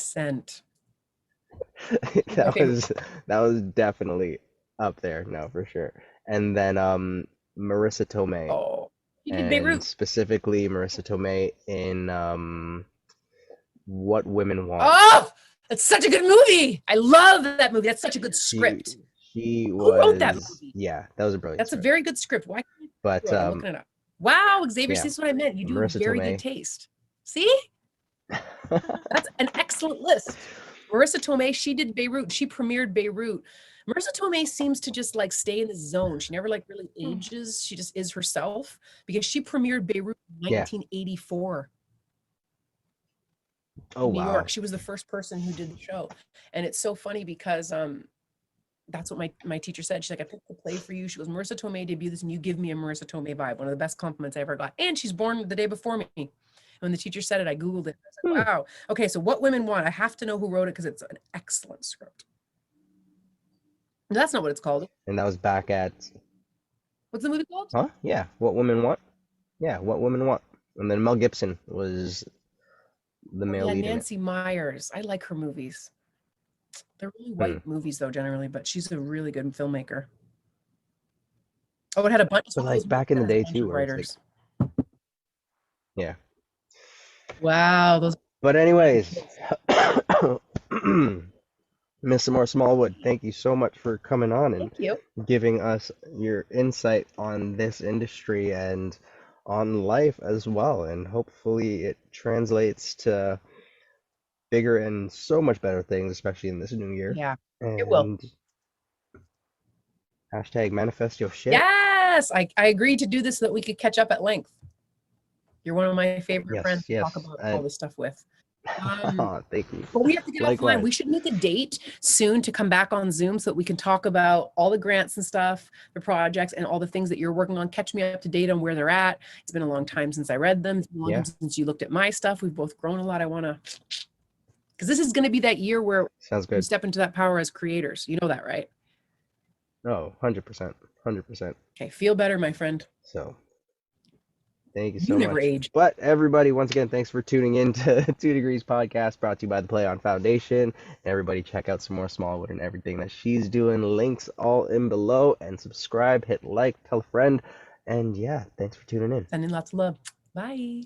That favorite. was definitely up there, no, for sure. And then Marissa Tomei, Oh, you did and Beirut. specifically Marissa Tomei in What Women Want. Oh, that's such a good movie. I love that movie. That's such a good She script. she Who wrote that was, movie? yeah, that was a brilliant That's a script. very good script. Why can't I But do it? I'm looking it up. Wow, Xavier, yeah, see, this is what I meant. You do have Marissa very good Tomei. taste. See? That's an excellent list. Marissa Tomei, she did Beirut. She premiered Beirut. Marissa Tomei seems to just like stay in the zone. She never like really ages. She just is herself because she premiered Beirut in Yeah. 1984 Oh in New York. wow. She was the first person who did the show. And it's so funny because that's what my teacher said. She's like, I picked the play for you. She goes, Marissa Tomei debuted this and you give me a Marissa Tomei vibe. One of the best compliments I ever got. And she's born the day before me. When the teacher said it, I Googled it. I was Hmm. like, wow. Okay, so What Women Want. I have to know who wrote it because it's an excellent script. That's not what it's called. And that was back at, What's the movie called? huh? Yeah, What Women Want. Yeah, What Women Want. And then Mel Gibson was the Oh male yeah, lead in it. Nancy Meyers. I like her movies. They're really Hmm. white movies though, generally, but she's a really good filmmaker. Oh, it had a bunch. It's But one of those like movies back in that the has a day bunch too, of where it's like, writers. yeah. Wow, those. But anyways, Miss Samora Smallwood, thank you so much for coming on and Thank you. giving us your insight on this industry and on life as well. And hopefully it translates to bigger and so much better things, especially in this new year. Yeah, it will. And hashtag manifest your shit. Yes, I agreed to do this so that we could catch up at length. You're one of my favorite friends Yes, to talk yes. about all And this stuff with. Um, thank you. but we have to get offline. Likewise. We should make a date soon to come back on Zoom so that we can talk about all the grants and stuff, the projects, and all the things that you're working on. Catch me up to date on where they're at. It's been a long time since I read them. It's been a long Yeah, time since you looked at my stuff. We've both grown a lot. I want to, because this is going to be that year where sounds we good. step into that power as creators. You know that, right? Oh, 100%. 100%. Okay, feel better, my friend. So thank you You so never much. age. But everybody, once again, thanks for tuning in to 2 Degrees Podcast, brought to you by the Play On Foundation. And everybody, check out Samora Smallwood and everything that she's doing. Links all in below. And subscribe, hit like, tell a friend. And yeah, thanks for tuning in. Sending lots of love. Bye.